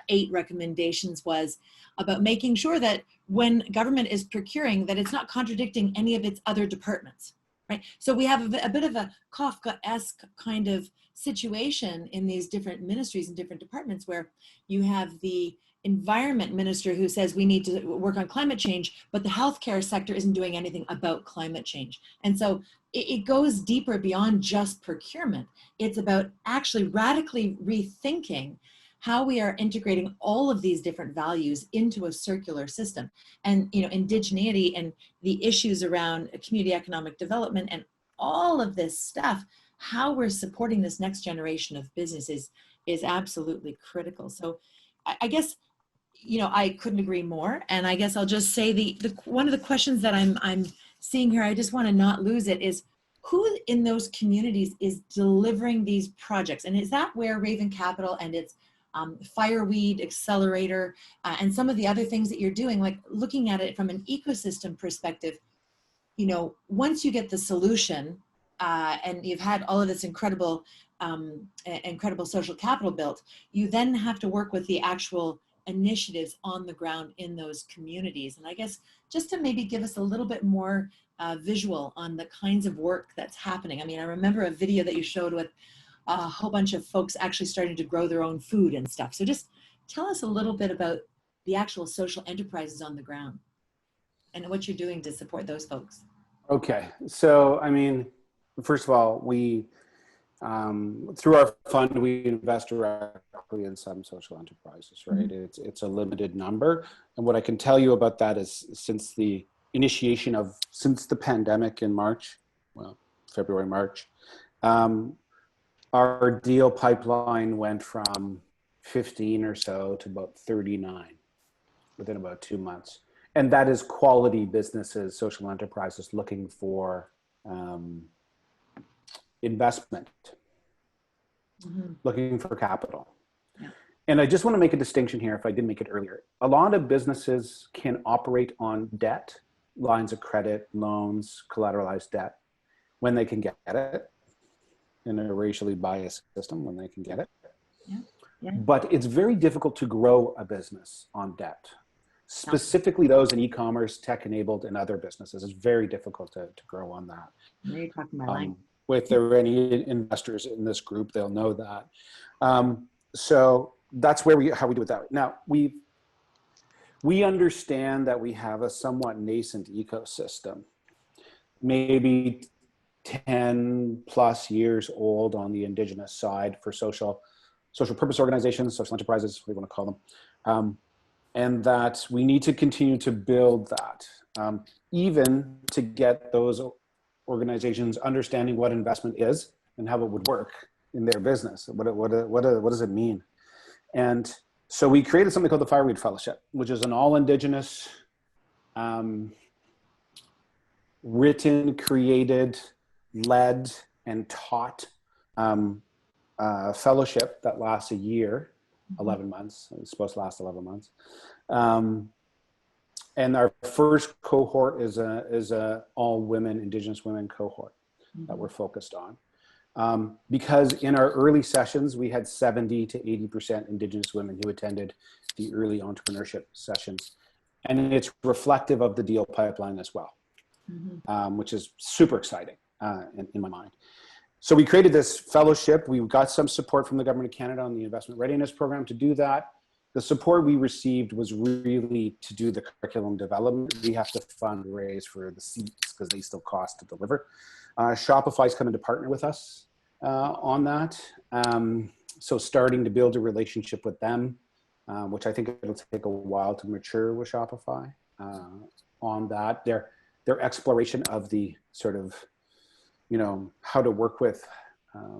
8 recommendations was about making sure that when government is procuring, that it's not contradicting any of its other departments, right? So we have a bit of a Kafka-esque kind of situation in these different ministries and different departments where you have the environment minister who says we need to work on climate change, but the healthcare sector isn't doing anything about climate change. And so it goes deeper beyond just procurement. It's about actually radically rethinking how we are integrating all of these different values into a circular system. And, you know, indigeneity and the issues around community economic development and all of this stuff, how we're supporting this next generation of businesses is absolutely critical. So I guess, you know, I couldn't agree more. And I guess I'll just say the one of the questions that I'm seeing here, I just want to not lose it, is who in those communities is delivering these projects? And is that where Raven Capital and its Fireweed Accelerator and some of the other things that you're doing, like looking at it from an ecosystem perspective, you know, once you get the solution and you've had all of this incredible social capital built, you then have to work with the actual initiatives on the ground in those communities. And I guess just to maybe give us a little bit more visual on the kinds of work that's happening. I mean, I remember a video that you showed with a whole bunch of folks actually starting to grow their own food and stuff. So just tell us a little bit about the actual social enterprises on the ground and what you're doing to support those folks. Okay. So, I mean, first of all, we, through our fund, we invest directly in some social enterprises, right? Mm-hmm. It's a limited number. And what I can tell you about that is since the pandemic in March, well, February, March, our deal pipeline went from 15 or so to about 39 within about 2 months. And that is quality businesses, social enterprises looking for investment, looking for capital. Yeah. And I just want to make a distinction here, if I didn't make it earlier. A lot of businesses can operate on debt, lines of credit, loans, collateralized debt, when they can get it, in a racially biased system, when they can get it. Yeah. Yeah. But it's very difficult to grow a business on debt. Specifically those in e-commerce, tech-enabled, and other businesses. It's very difficult to grow on that. You're talking my line. If there are any investors in this group, they'll know that. So that's how we do it that way. Now, we understand that we have a somewhat nascent ecosystem, maybe 10 plus years old on the Indigenous side for social purpose organizations, social enterprises, what do you want to call them. And that we need to continue to build that, even to get those organizations understanding what investment is and how it would work in their business. What does it mean? And so we created something called the Fireweed Fellowship, which is an all Indigenous, written, created, led, and taught fellowship that lasts a year. 11 months. It's supposed to last 11 months. And our first cohort is a all women, Indigenous women cohort that we're focused on. Because in our early sessions, we had 70 to 80% Indigenous women who attended the early entrepreneurship sessions. And it's reflective of the deal pipeline as well, which is super exciting in my mind. So we created this fellowship. We got some support from the Government of Canada on the Investment Readiness Program to do that. The support we received was really to do the curriculum development. We have to fundraise for the seats because they still cost to deliver. Shopify's coming to partner with us on that. So starting to build a relationship with them, which I think it'll take a while to mature with Shopify on that. Their exploration of the sort of, how to work with,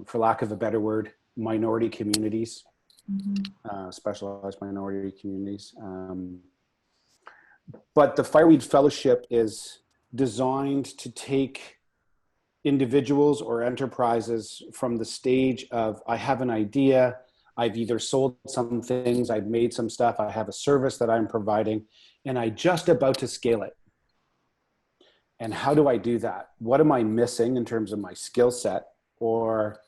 for lack of a better word, minority communities, specialized minority communities. But the Fireweed Fellowship is designed to take individuals or enterprises from the stage of, I have an idea, I've either sold some things, I've made some stuff, I have a service that I'm providing, and I just about to scale it. And how do I do that? What am I missing in terms of my skill set? Or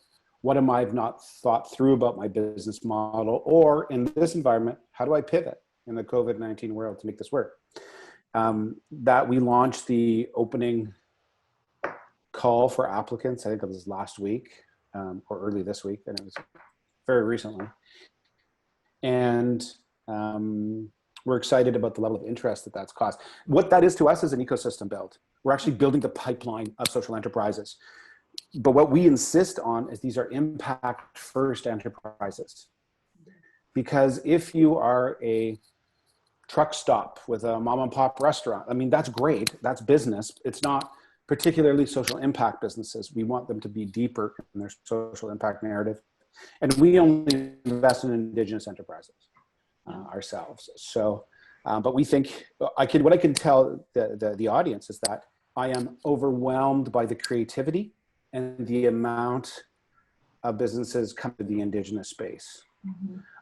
what am I not thought through about my business model? Or in this environment, how do I pivot in the COVID-19 world to make this work? That we launched the opening call for applicants, I think it was last week or early this week, and it was very recently. And we're excited about the level of interest that that's caused. What that is to us is an ecosystem build. We're actually building the pipeline of social enterprises. But what we insist on is these are impact first enterprises. Because if you are a truck stop with a mom and pop restaurant, I mean, that's great, that's business. It's not particularly social impact businesses. We want them to be deeper in their social impact narrative. And we only invest in Indigenous enterprises ourselves. So, but we think, what I can tell the audience is that I am overwhelmed by the creativity and the amount of businesses come to the Indigenous space.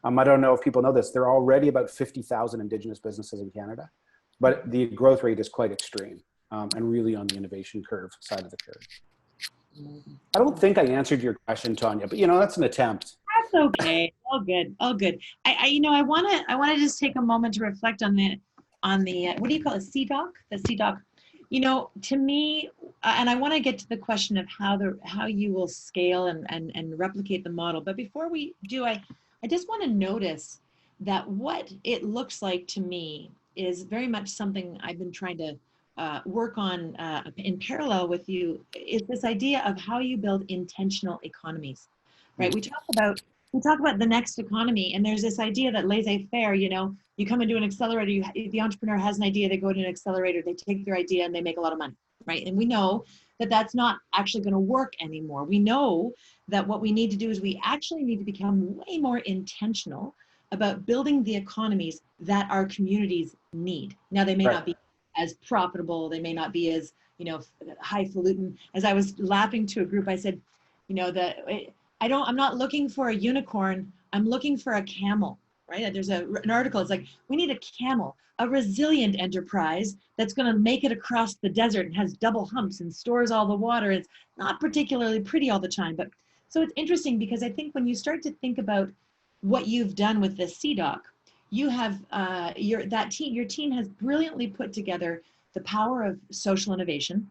I don't know if people know this, there are already about 50,000 Indigenous businesses in Canada, but the growth rate is quite extreme and really on the innovation curve side of the curve. I don't think I answered your question, Tonya, but that's an attempt. That's okay. All good. All good. I want to just take a moment to reflect on the what do you call it? CDOC? The CDOC. To me, and I want to get to the question of how you will scale and replicate the model. But before we do, I just want to notice that what it looks like to me is very much something I've been trying to work on in parallel with you, is this idea of how you build intentional economies, right? We talk about the next economy, and there's this idea that laissez-faire, you come into an accelerator, the entrepreneur has an idea, they go to an accelerator, they take their idea and they make a lot of money, right? And we know that that's not actually going to work anymore. We know that what we need to do is we actually need to become way more intentional about building the economies that our communities need. Now, they may not be as profitable, they may not be as, highfalutin. As I was laughing to a group, I said, I'm not looking for a unicorn, I'm looking for a camel, right? There's an article, it's like, we need a camel, a resilient enterprise that's gonna make it across the desert and has double humps and stores all the water. It's not particularly pretty all the time, but so it's interesting because I think when you start to think about what you've done with the CDOC, you have, your team has brilliantly put together the power of social innovation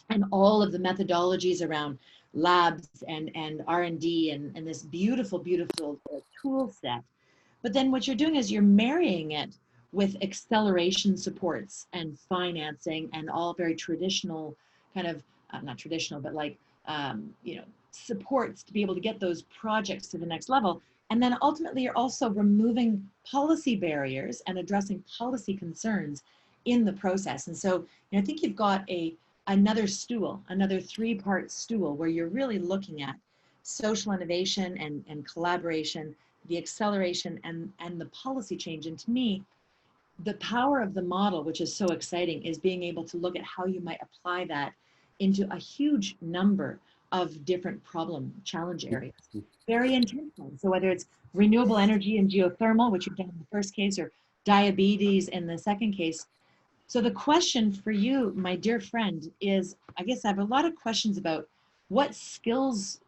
and all of the methodologies around labs and R&D and this beautiful, beautiful tool set. But then what you're doing is you're marrying it with acceleration supports and financing and all very traditional kind of, not traditional, but like, supports to be able to get those projects to the next level. And then ultimately you're also removing policy barriers and addressing policy concerns in the process. And so I think you've got another stool, another three-part stool where you're really looking at social innovation and collaboration, the acceleration and the policy change. And to me, the power of the model, which is so exciting, is being able to look at how you might apply that into a huge number of different challenge areas. Very intentional. So whether it's renewable energy and geothermal, which you've done in the first case, or diabetes in the second case. So the question for you, my dear friend, is, I guess I have a lot of questions about what skills,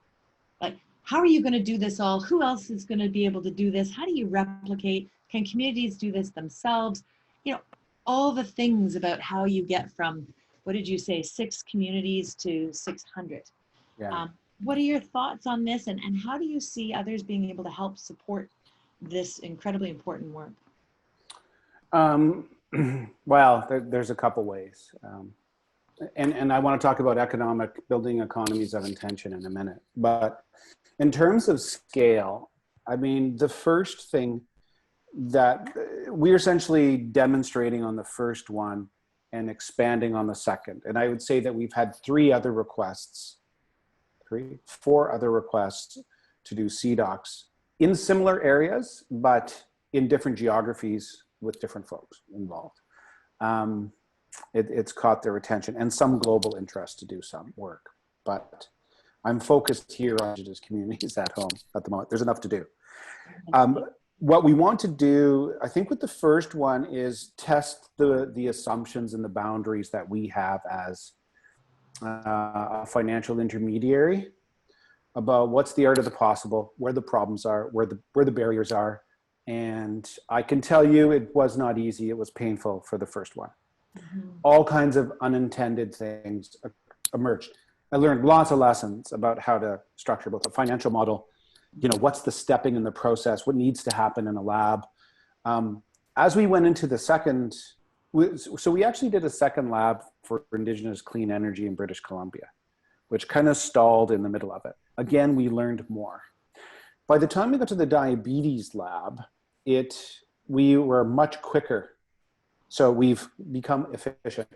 like how are you going to do this all? Who else is going to be able to do this? How do you replicate? Can communities do this themselves? All the things about how you get from, what did you say, 6 communities to 600. Yeah. What are your thoughts on this, and how do you see others being able to help support this incredibly important work? Well, there's a couple ways. and I want to talk about building economies of intention in a minute. But in terms of scale, I mean, the first thing that we're essentially demonstrating on the first one and expanding on the second. And I would say that we've had four other requests to do CDOCs in similar areas, but in different geographies with different folks involved. It's caught their attention and some global interest to do some work. But I'm focused here on Indigenous communities at home at the moment. There's enough to do. What we want to do, I think with the first one, is test the assumptions and the boundaries that we have as a financial intermediary about what's the art of the possible, where the problems are, where the barriers are. And I can tell you it was not easy. It was painful for the first one. Mm-hmm. All kinds of unintended things emerged. I learned lots of lessons about how to structure both a financial model, you know, what's the stepping in the process, what needs to happen in a lab. As we went into the second, so we actually did a second lab for Indigenous clean energy in British Columbia, which kind of stalled in the middle of it. Again, we learned more. By the time we got to the diabetes lab, we were much quicker. So we've become efficient.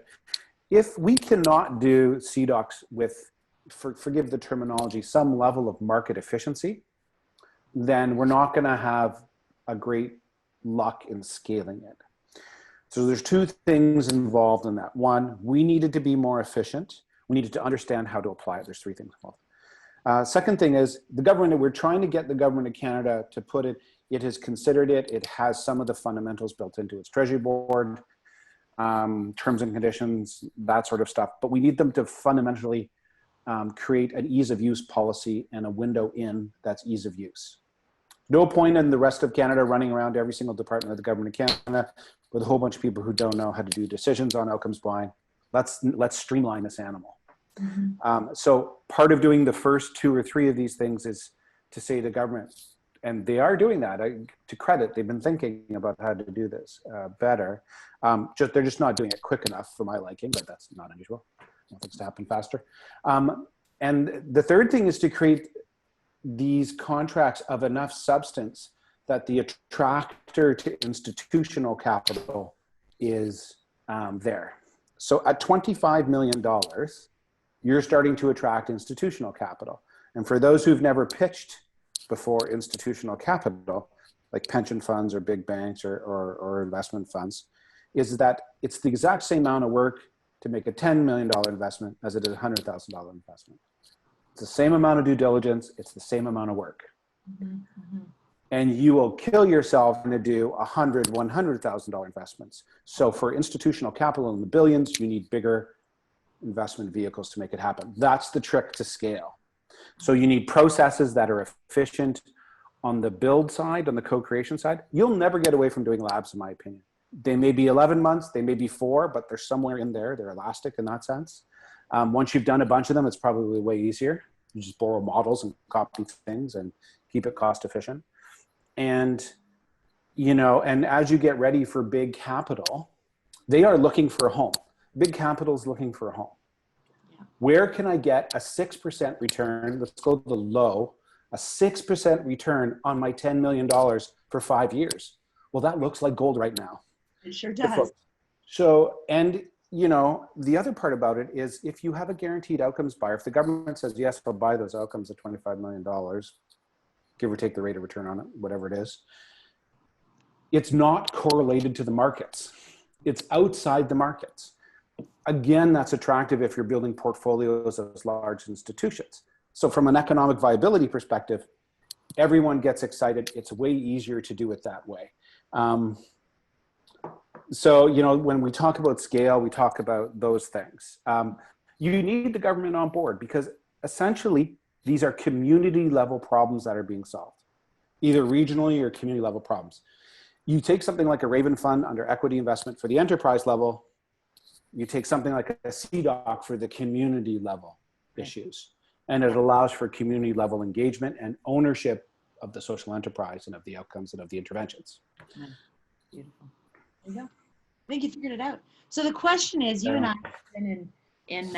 If we cannot do CDOCs with, forgive the terminology, some level of market efficiency, then we're not going to have a great luck in scaling it. So there's two things involved in that. One, we needed to be more efficient. We needed to understand how to apply it. There's three things involved. Second thing is the government, we're trying to get the government of Canada to put it, it has considered it. It has some of the fundamentals built into its Treasury Board, terms and conditions, that sort of stuff. But we need them to fundamentally create an ease of use policy and a window in that's ease of use. No point in the rest of Canada running around every single department of the government of Canada with a whole bunch of people who don't know how to do decisions on outcomes blind. Let's streamline this animal. Mm-hmm. So part of doing the first two or three of these things is to say to government, and they are doing that. To credit, they've been thinking about how to do this better. They're just not doing it quick enough for my liking, but that's not unusual. I want things to happen faster. And the third thing is to create these contracts of enough substance that the attractor to institutional capital is there. So at $25 million, you're starting to attract institutional capital. And for those who've never pitched before institutional capital, like pension funds or big banks or investment funds, is that it's the exact same amount of work to make a $10 million investment as it is a $100,000 investment. It's the same amount of due diligence. It's the same amount of work. Mm-hmm, mm-hmm. And you will kill yourself to do $100,000 investments. So for institutional capital in the billions, you need bigger investment vehicles to make it happen. That's the trick to scale. So you need processes that are efficient on the build side, on the co-creation side. You'll never get away from doing labs, in my opinion. They may be 11 months, they may be 4, but they're somewhere in there. They're elastic in that sense. Once you've done a bunch of them, it's probably way easier. You just borrow models and copy things and keep it cost efficient. And, you know, and as you get ready for big capital, they are looking for a home. Big capital is looking for a home. Yeah. Where can I get a 6% return? Let's go to the low, a 6% return on my $10 million for 5 years. Well, that looks like gold right now. It sure does. So, and you know, the other part about it is if you have a guaranteed outcomes buyer, if the government says, yes, I'll buy those outcomes at $25 million, give or take the rate of return on it, whatever it is, it's not correlated to the markets. It's outside the markets. Again, that's attractive if you're building portfolios of large institutions. So from an economic viability perspective, everyone gets excited. It's way easier to do it that way. So, you know, when we talk about scale, we talk about those things. You need the government on board because essentially these are community level problems that are being solved, either regionally or community level problems. You take something like a Raven fund under equity investment for the enterprise level, you take something like a CDOC for the community level issues, and it allows for community level engagement and ownership of the social enterprise and of the outcomes and of the interventions. Beautiful. There you go. I think you figured it out. So the question is, you and I have been in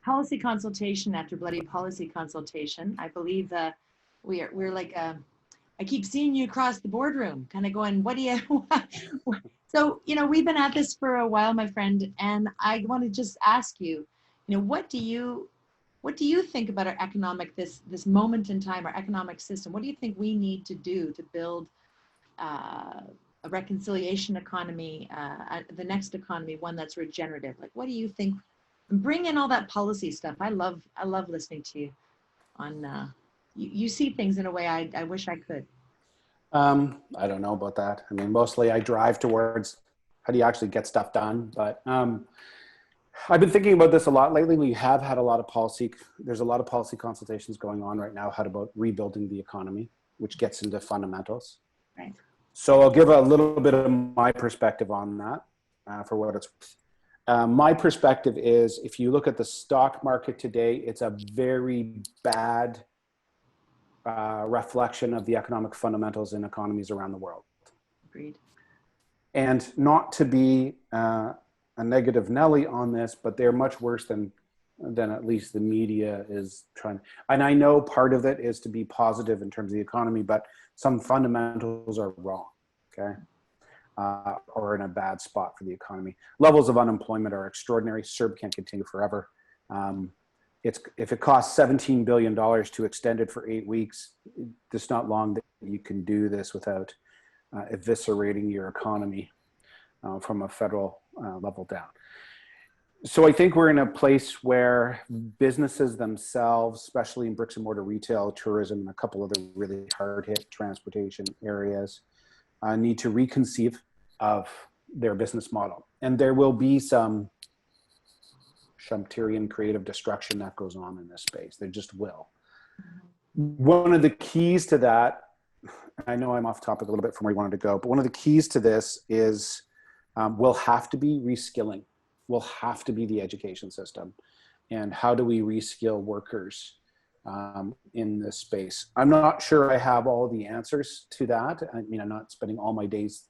policy consultation after bloody policy consultation. I believe we're like, I keep seeing you across the boardroom, kind of going, what do you, so, you know, we've been at this for a while, my friend, and I want to just ask you, you know, what do you think about our economic, this moment in time, our economic system? What do you think we need to do to build a reconciliation economy, the next economy, one that's regenerative? Like, what do you think? Bring in all that policy stuff. I love listening to you on, you see things in a way I wish I could. I don't know about that. I mean, mostly I drive towards how do you actually get stuff done, but I've been thinking about this a lot lately. We have had a lot of policy, there's a lot of policy consultations going on right now, how about rebuilding the economy, which gets into fundamentals. Right. So I'll give a little bit of my perspective on that for what it's worth. My perspective is, if you look at the stock market today, it's a very bad reflection of the economic fundamentals in economies around the world. Agreed. And not to be a negative Nelly on this, but they're much worse than at least the media is trying. And I know part of it is to be positive in terms of the economy, but some fundamentals are wrong, okay? Or in a bad spot for the economy. Levels of unemployment are extraordinary. CERB can't continue forever. If it costs $17 billion to extend it for 8 weeks, it's not long that you can do this without eviscerating your economy from a federal level down. So I think we're in a place where businesses themselves, especially in bricks and mortar retail, tourism, and a couple other really hard hit transportation areas, need to reconceive of their business model. And there will be some Shumterian creative destruction that goes on in this space. There just will. One of the keys to that, I know I'm off topic a little bit from where you wanted to go, but one of the keys to this is will have to be reskilling, will have to be the education system. And how do we reskill workers in this space? I'm not sure I have all the answers to that. I mean, I'm not spending all my days,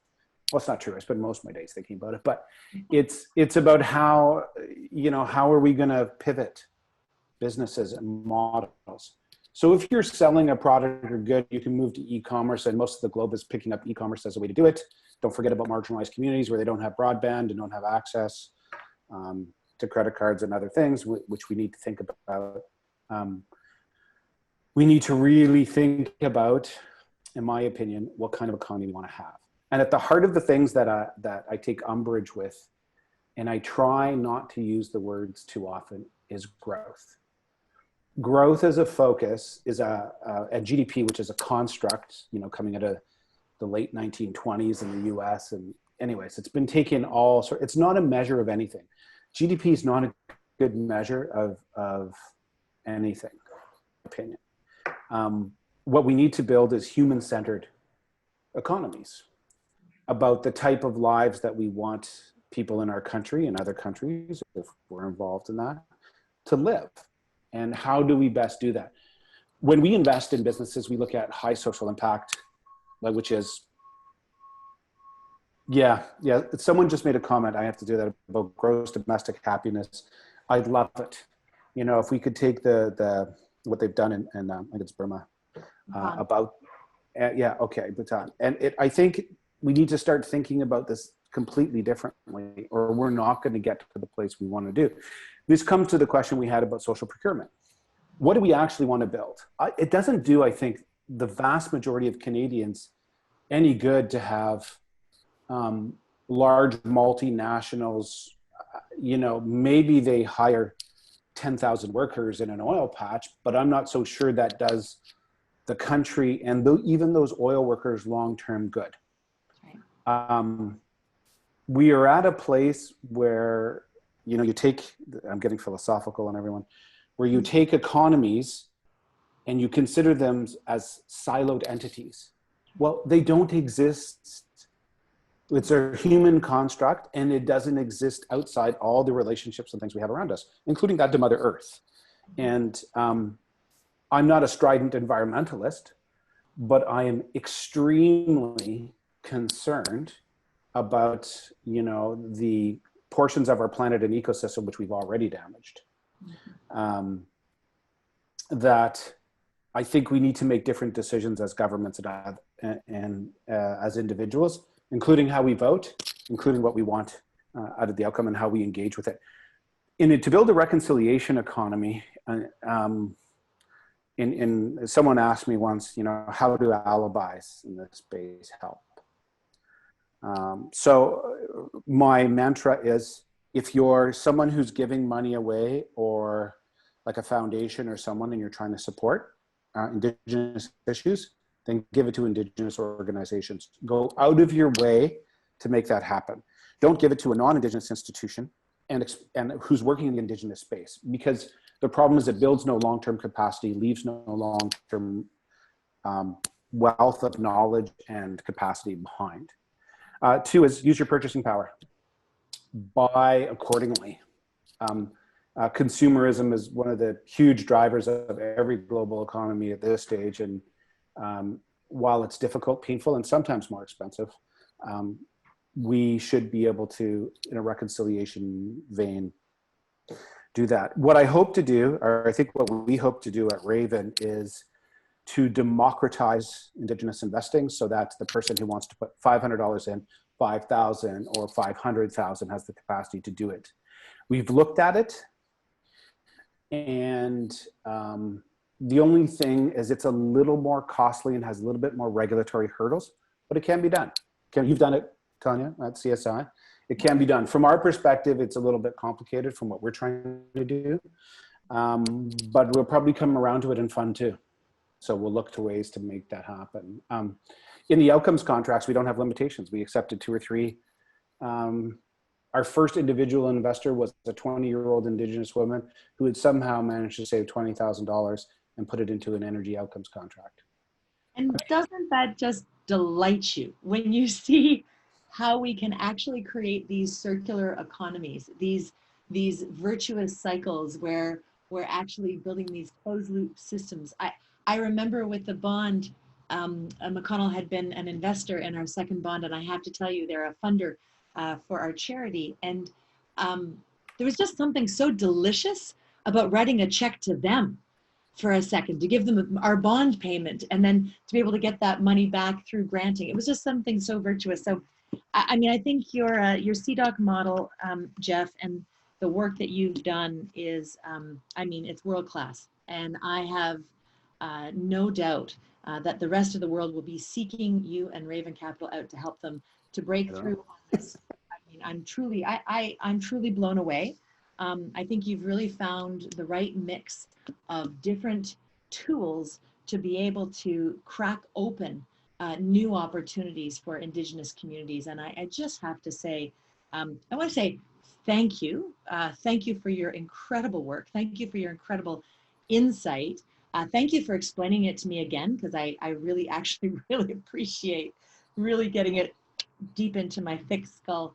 well, it's not true. I spend most of my days thinking about it, but it's about how, you know, how are we going to pivot businesses and models? So if you're selling a product or good, you can move to e-commerce, and most of the globe is picking up e-commerce as a way to do it. Don't forget about marginalized communities where they don't have broadband and don't have access to credit cards and other things, which we need to think about. We need to really think about, in my opinion, what kind of economy we want to have. And at the heart of the things that I take umbrage with, and I try not to use the words too often, is growth. Growth as a focus is a GDP, which is a construct, you know, coming out of the late 1920s in the US. And anyways, it's been taken all sorts. It's not a measure of anything. GDP is not a good measure of anything, in my opinion. What we need to build is human-centered economies about the type of lives that we want people in our country and other countries, if we're involved in that, to live. And how do we best do that? When we invest in businesses, we look at high social impact, which is, yeah. Someone just made a comment, I have to do that, about gross domestic happiness. I'd love it. You know, if we could take what they've done in I think it's Burma, about, Bhutan. And I think we need to start thinking about this completely differently, or we're not going to get to the place we want to do. This comes to the question we had about social procurement. What do we actually want to build? It doesn't do, I think, the vast majority of Canadians any good to have large multinationals, you know, maybe they hire 10,000 workers in an oil patch, but I'm not so sure that does the country and even those oil workers long-term good. Right. We are at a place where, you know, I'm getting philosophical on everyone, where you take economies and you consider them as siloed entities. Well, they don't exist. It's a human construct, and it doesn't exist outside all the relationships and things we have around us, including that to Mother Earth. And I'm not a strident environmentalist, but I am extremely concerned about, you know, the portions of our planet and ecosystem, which we've already damaged. That I think we need to make different decisions as governments and as individuals, including how we vote, including what we want out of the outcome and how we engage with it. To build a reconciliation economy, someone asked me once, how do alibis in this space help? So my mantra is, if you're someone who's giving money away, or like a foundation or someone, and you're trying to support Indigenous issues, then give it to Indigenous organizations. Go out of your way to make that happen. Don't give it to a non-Indigenous institution and who's working in the Indigenous space, because the problem is it builds no long-term capacity, leaves no long-term wealth of knowledge and capacity behind. 2 is use your purchasing power. Buy accordingly. Consumerism is one of the huge drivers of every global economy at this stage. And while it's difficult, painful, and sometimes more expensive, we should be able to, in a reconciliation vein, do that. What I hope to do, or I think what we hope to do at Raven, is to democratize Indigenous investing so that the person who wants to put $500 in, 5,000 or 500,000 has the capacity to do it. We've looked at it, and the only thing is it's a little more costly and has a little bit more regulatory hurdles, but it can be done. You've done it, Tonya, at CSI. It can be done. From our perspective, it's a little bit complicated from what we're trying to do, but we'll probably come around to it in fun too. So we'll look to ways to make that happen. In the outcomes contracts, we don't have limitations. We accepted 2 or 3. Our first individual investor was a 20-year-old Indigenous woman who had somehow managed to save $20,000 and put it into an energy outcomes contract. And doesn't that just delight you when you see how we can actually create these circular economies, these virtuous cycles where we're actually building these closed loop systems? I remember with the bond, McConnell had been an investor in our second bond, and I have to tell you, they're a funder for our charity. And there was just something so delicious about writing a check to them for a second, to give them our bond payment, and then to be able to get that money back through granting. It was just something so virtuous. So, I mean, I think your CDOC model, Jeff, and the work that you've done is, I mean, it's world class. And I have no doubt that the rest of the world will be seeking you and Raven Capital out to help them to break through on this. I mean, I'm truly blown away. I think you've really found the right mix of different tools to be able to crack open new opportunities for Indigenous communities. And I just have to say, I want to say thank you. Thank you for your incredible work. Thank you for your incredible insight. Thank you for explaining it to me again, because I really really appreciate really getting it deep into my thick skull.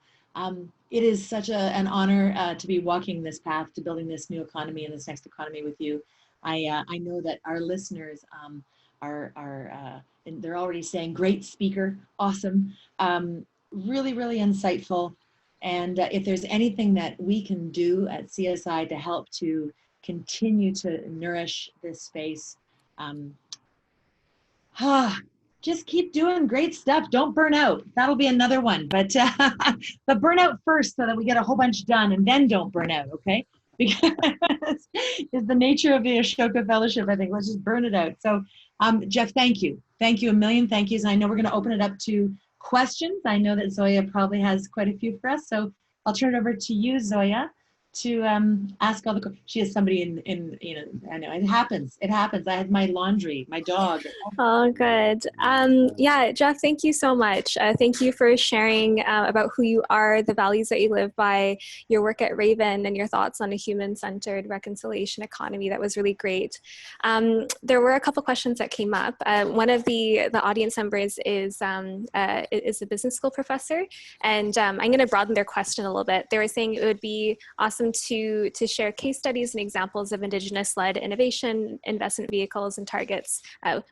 It is such an honor to be walking this path to building this new economy and this next economy with you. I know that our listeners and they're already saying great speaker, awesome, really insightful. And if there's anything that we can do at CSI to help to continue to nourish this space, just keep doing great stuff. Don't burn out. That'll be another one. But burn out first so that we get a whole bunch done, and then don't burn out, okay? Because it's the nature of the Ashoka Fellowship, I think. Let's just burn it out. So Jeff, thank you. Thank you, a million thank yous. And I know we're going to open it up to questions. I know that Zoya probably has quite a few for us. So I'll turn it over to you, Zoya, to ask all the questions. She has somebody in, you know, I know, it happens. I had my laundry, my dog. Oh, good. Yeah, Jeff, thank you so much. Thank you for sharing about who you are, the values that you live by, your work at Raven, and your thoughts on a human-centered reconciliation economy. That was really great. There were a couple questions that came up. One of the audience members is a business school professor, and I'm going to broaden their question a little bit. They were saying it would be awesome them to share case studies and examples of Indigenous-led innovation, investment vehicles, and targets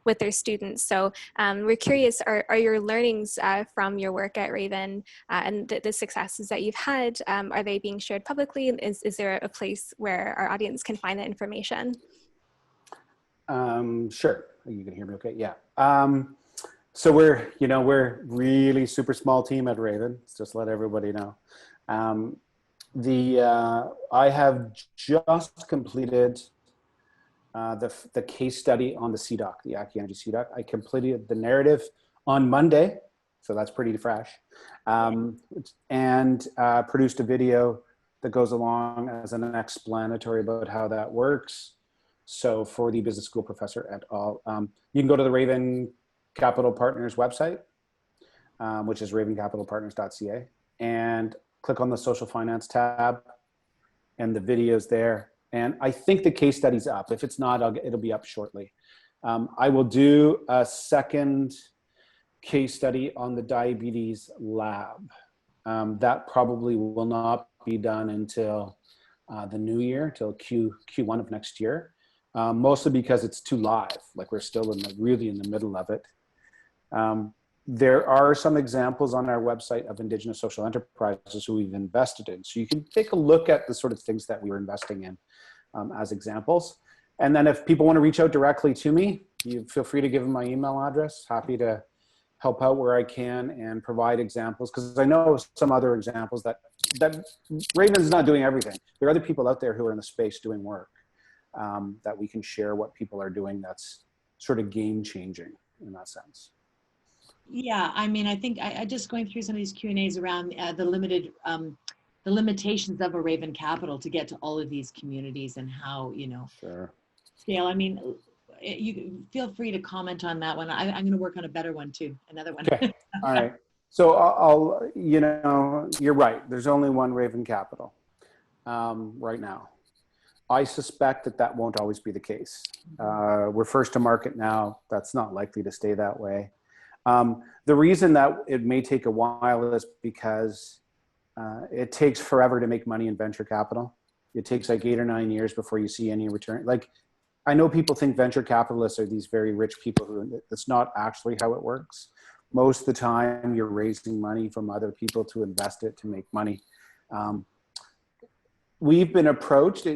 with their students. So we're curious, are your learnings from your work at Raven and the successes that you've had, are they being shared publicly? Is there a place where our audience can find that information? Sure. You can hear me okay? Yeah. So we're really super small team at Raven. Let's just let everybody know. I have just completed the case study on the CDOC, the Aki Energy CDOC. I completed the narrative on Monday, so that's pretty fresh, and produced a video that goes along as an explanatory about how that works. So for the business school professor et al., you can go to the Raven Capital Partners website, which is ravencapitalpartners.ca, and click on the social finance tab, and the video's there. And I think the case study's up. If it's not, it'll be up shortly. I will do a second case study on the diabetes lab. That probably will not be done until the new year, till Q1 of next year. Mostly because it's too live, like we're still really in the middle of it. There are some examples on our website of Indigenous social enterprises who we've invested in. So you can take a look at the sort of things that we were investing in as examples. And then if people want to reach out directly to me, you feel free to give them my email address. Happy to help out where I can and provide examples, because I know some other examples that Raven's not doing everything. There are other people out there who are in the space doing work. That we can share what people are doing that's sort of game changing in that sense. Yeah, I mean, I think I just going through some of these Q&As around the limitations of a Raven Capital to get to all of these communities and how, Sure. scale. I mean, you feel free to comment on that one. I'm going to work on a better one too, another one. Okay, all right. So I'll you're right. There's only one Raven Capital right now. I suspect that won't always be the case. We're first to market now. That's not likely to stay that way. The reason that it may take a while is because it takes forever to make money in venture capital. It takes like 8 or 9 years before you see any return. Like, I know people think venture capitalists are these very rich people that's not actually how it works. Most of the time you're raising money from other people to invest it to make money. We've been approached,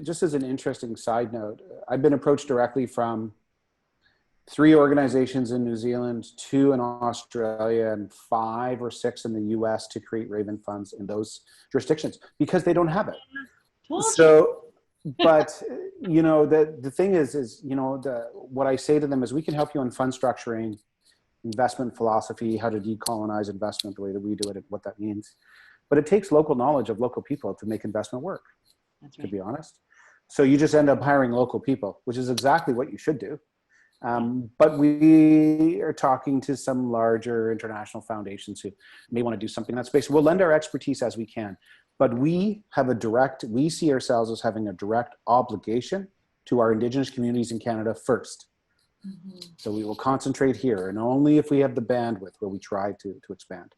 just as an interesting side note, I've been approached directly from 3 organizations in New Zealand, 2 in Australia, and 5 or 6 in the US to create Raven funds in those jurisdictions because they don't have it. So, but the thing is what I say to them is we can help you on fund structuring, investment philosophy, how to decolonize investment, the way that we do it, and what that means. But it takes local knowledge of local people to make investment work. That's right. To be honest. So you just end up hiring local people, which is exactly what you should do. But we are talking to some larger international foundations who may want to do something in that space. We'll lend our expertise as we can, but we see ourselves as having a direct obligation to our Indigenous communities in Canada first. Mm-hmm. So we will concentrate here, and only if we have the bandwidth will we try to expand.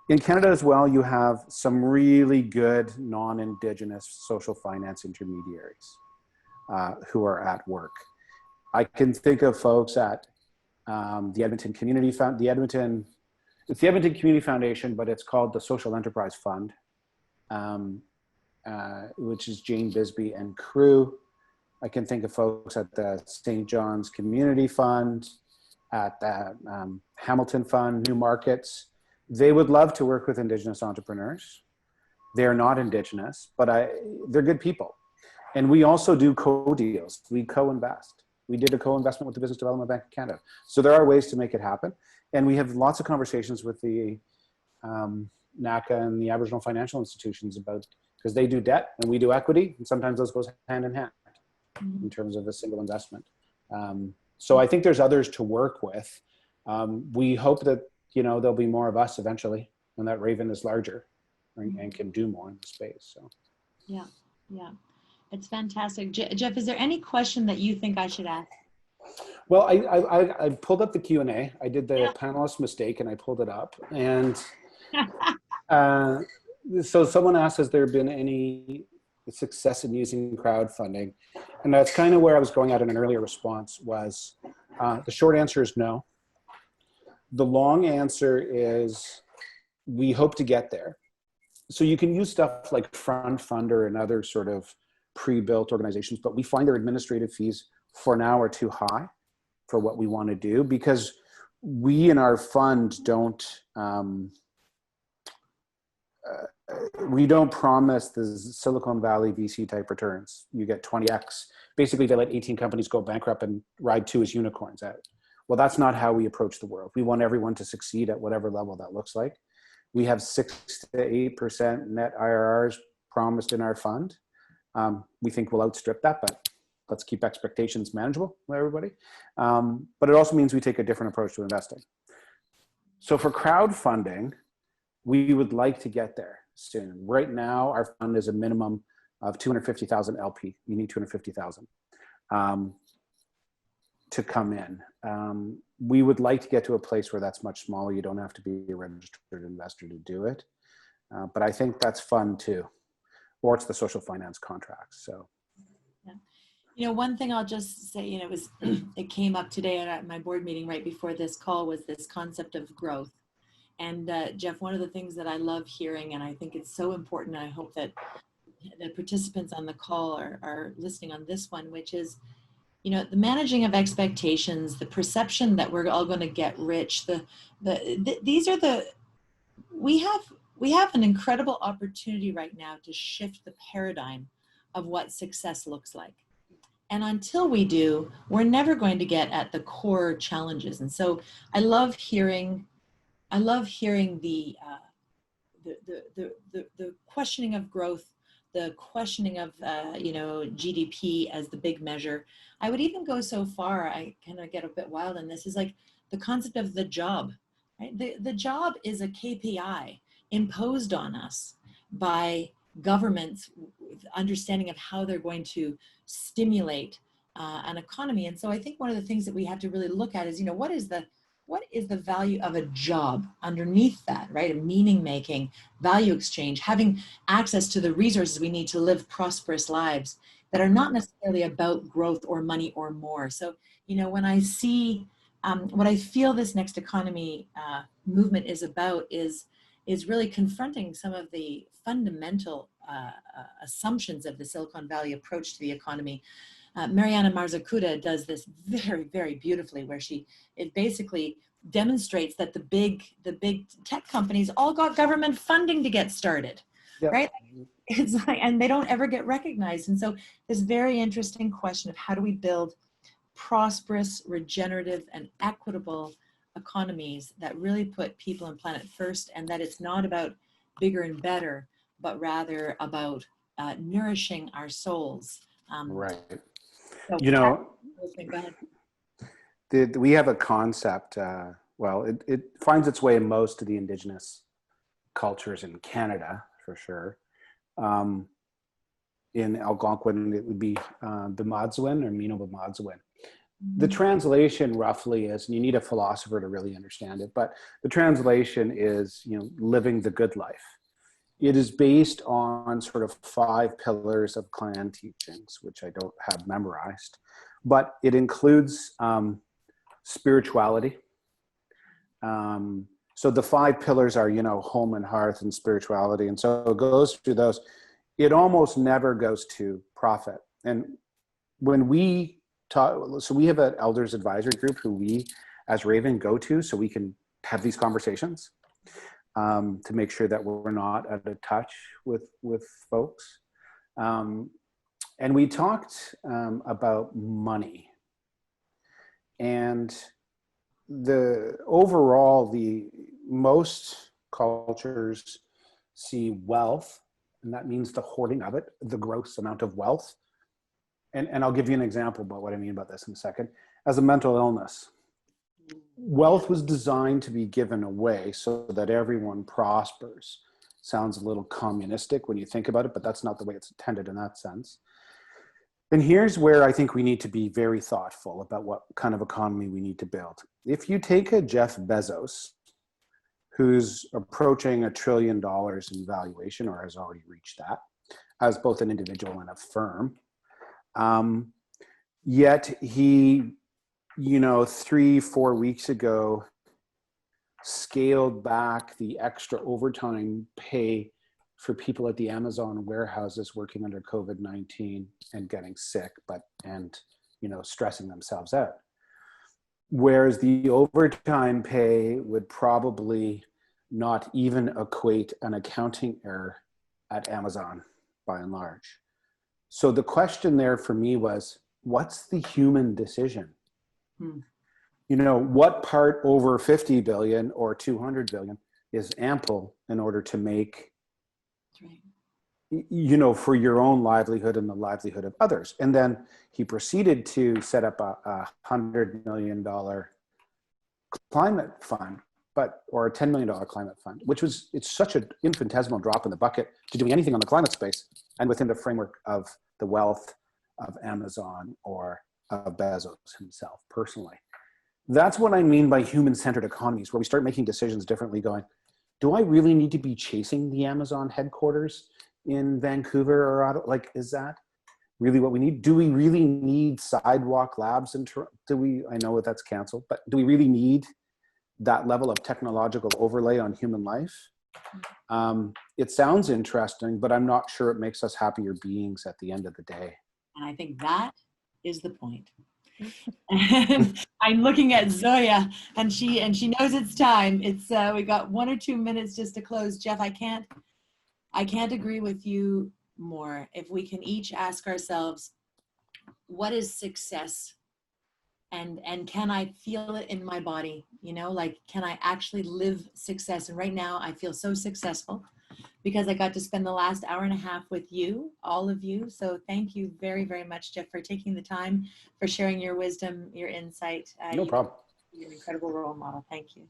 In Canada as well, you have some really good non-Indigenous social finance intermediaries who are at work. I can think of folks at the Edmonton Community it's the Edmonton Community Foundation, but it's called the Social Enterprise Fund, which is Jane Bisbee and crew. I can think of folks at the St. John's Community Fund, at the Hamilton Fund, New Markets. They would love to work with Indigenous entrepreneurs. They're not Indigenous, but they're good people. And we also do co-deals. We co-invest. We did a co-investment with the Business Development Bank of Canada. So there are ways to make it happen. And we have lots of conversations with the NACA and the Aboriginal financial institutions because they do debt and we do equity. And sometimes those goes hand in hand in terms of a single investment. So I think there's others to work with. We hope that, there'll be more of us eventually when that Raven is larger and can do more in the space. So. Yeah. It's fantastic. Jeff, is there any question that you think I should ask? Well, I pulled up the Q&A. I did the panelist mistake and I pulled it up. And so someone asked, has there been any success in using crowdfunding. And that's kind of where I was going at in an earlier response was, the short answer is no. The long answer is we hope to get there. So you can use stuff like Front Funder and other sort of pre-built organizations, but we find their administrative fees for now are too high for what we want to do, because we in our fund we don't promise the Silicon Valley VC type returns. You get 20x. Basically, they let 18 companies go bankrupt and ride 2 as unicorns out. Well, that's not how we approach the world. We want everyone to succeed at whatever level that looks like. We have 6 to 8% net IRRs promised in our fund. We think we'll outstrip that, but let's keep expectations manageable for everybody. But it also means we take a different approach to investing. So for crowdfunding, we would like to get there soon. Right now, our fund is a minimum of 250,000 LP. You need 250,000 to come in. We would like to get to a place where that's much smaller. You don't have to be a registered investor to do it. But I think that's fun too. Or it's the social finance contracts. So, yeah. You know, one thing I'll just say, you know, it came up today at my board meeting right before this call was this concept of growth. And Jeff, one of the things that I love hearing, and I think it's so important, and I hope that the participants on the call are listening on this one, which is, you know, the managing of expectations, the perception that we're all going to get rich. We have an incredible opportunity right now to shift the paradigm of what success looks like. And until we do, we're never going to get at the core challenges. And so I love hearing the questioning of growth, the questioning of you know, GDP as the big measure. I would even go so far, I kind of get a bit wild in this, is like the concept of the job. Right? The job is a KPI imposed on us by governments with understanding of how they're going to stimulate an economy. And so I think one of the things that we have to really look at is, you know, what is the value of a job underneath that, right? A meaning making, value exchange, having access to the resources we need to live prosperous lives that are not necessarily about growth or money or more. So, you know, when I see what I feel this next economy movement is about is really confronting some of the fundamental assumptions of the Silicon Valley approach to the economy. Mariana Marzacuda does this very, very beautifully, where it basically demonstrates that the big tech companies all got government funding to get started, yep. Right? It's like, and they don't ever get recognized. And so this very interesting question of how do we build prosperous, regenerative, and equitable economies that really put people and planet first, and that it's not about bigger and better, but rather about nourishing our souls. Right. So you know, go ahead. We have a concept, well, it finds its way in most of the Indigenous cultures in Canada, for sure. In Algonquin, it would be Bimadzwin or Mino Bimadzwin. The translation roughly is, and you need a philosopher to really understand it, but the translation is, you know, living the good life. It is based on sort of 5 pillars of clan teachings, which I don't have memorized, but it includes spirituality. So the 5 pillars are, you know, home and hearth and spirituality. And so it goes through those. It almost never goes to profit. And when we talk, so we have an elders advisory group who we as Raven go to so we can have these conversations. To make sure that we're not out of touch with folks. And we talked about money. And most cultures see wealth, and that means the hoarding of it, the gross amount of wealth. And I'll give you an example about what I mean about this in a second. As a mental illness. Wealth was designed to be given away so that everyone prospers. Sounds a little communistic when you think about it, but that's not the way it's intended in that sense. And here's where I think we need to be very thoughtful about what kind of economy we need to build. If you take a Jeff Bezos, who's approaching $1 trillion in valuation or has already reached that, as both an individual and a firm. Yet he, 3-4 weeks ago, scaled back the extra overtime pay for people at the Amazon warehouses working under COVID-19 and getting sick, stressing themselves out. Whereas the overtime pay would probably not even equate an accounting error at Amazon by and large. So the question there for me was, what's the human decision? What part over 50 billion or 200 billion is ample in order to make, for your own livelihood and the livelihood of others? And then he proceeded to set up a $100 million climate fund, or a $10 million climate fund, it's such an infinitesimal drop in the bucket to doing anything on the climate space and within the framework of the wealth of Amazon or of Bezos himself personally. That's what I mean by human-centered economies, where we start making decisions differently, going, do I really need to be chasing the Amazon headquarters in Vancouver or Ottawa? Like, is that really what we need? Do we really need sidewalk labs in Toronto? I know that's canceled, but do we really need that level of technological overlay on human life? It sounds interesting, but I'm not sure it makes us happier beings at the end of the day. And I think that is the point. And I'm looking at Zoya, and she knows it's time. It's we got 1 or 2 minutes just to close. Jeff, I can't agree with you more. If we can each ask ourselves, what is success? And can I feel it in my body? Can I actually live success? And right now I feel so successful because I got to spend the last hour and a half with you, all of you. So thank you very, very much, Jeff, for taking the time, for sharing your wisdom, your insight. No problem. You're an incredible role model. Thank you.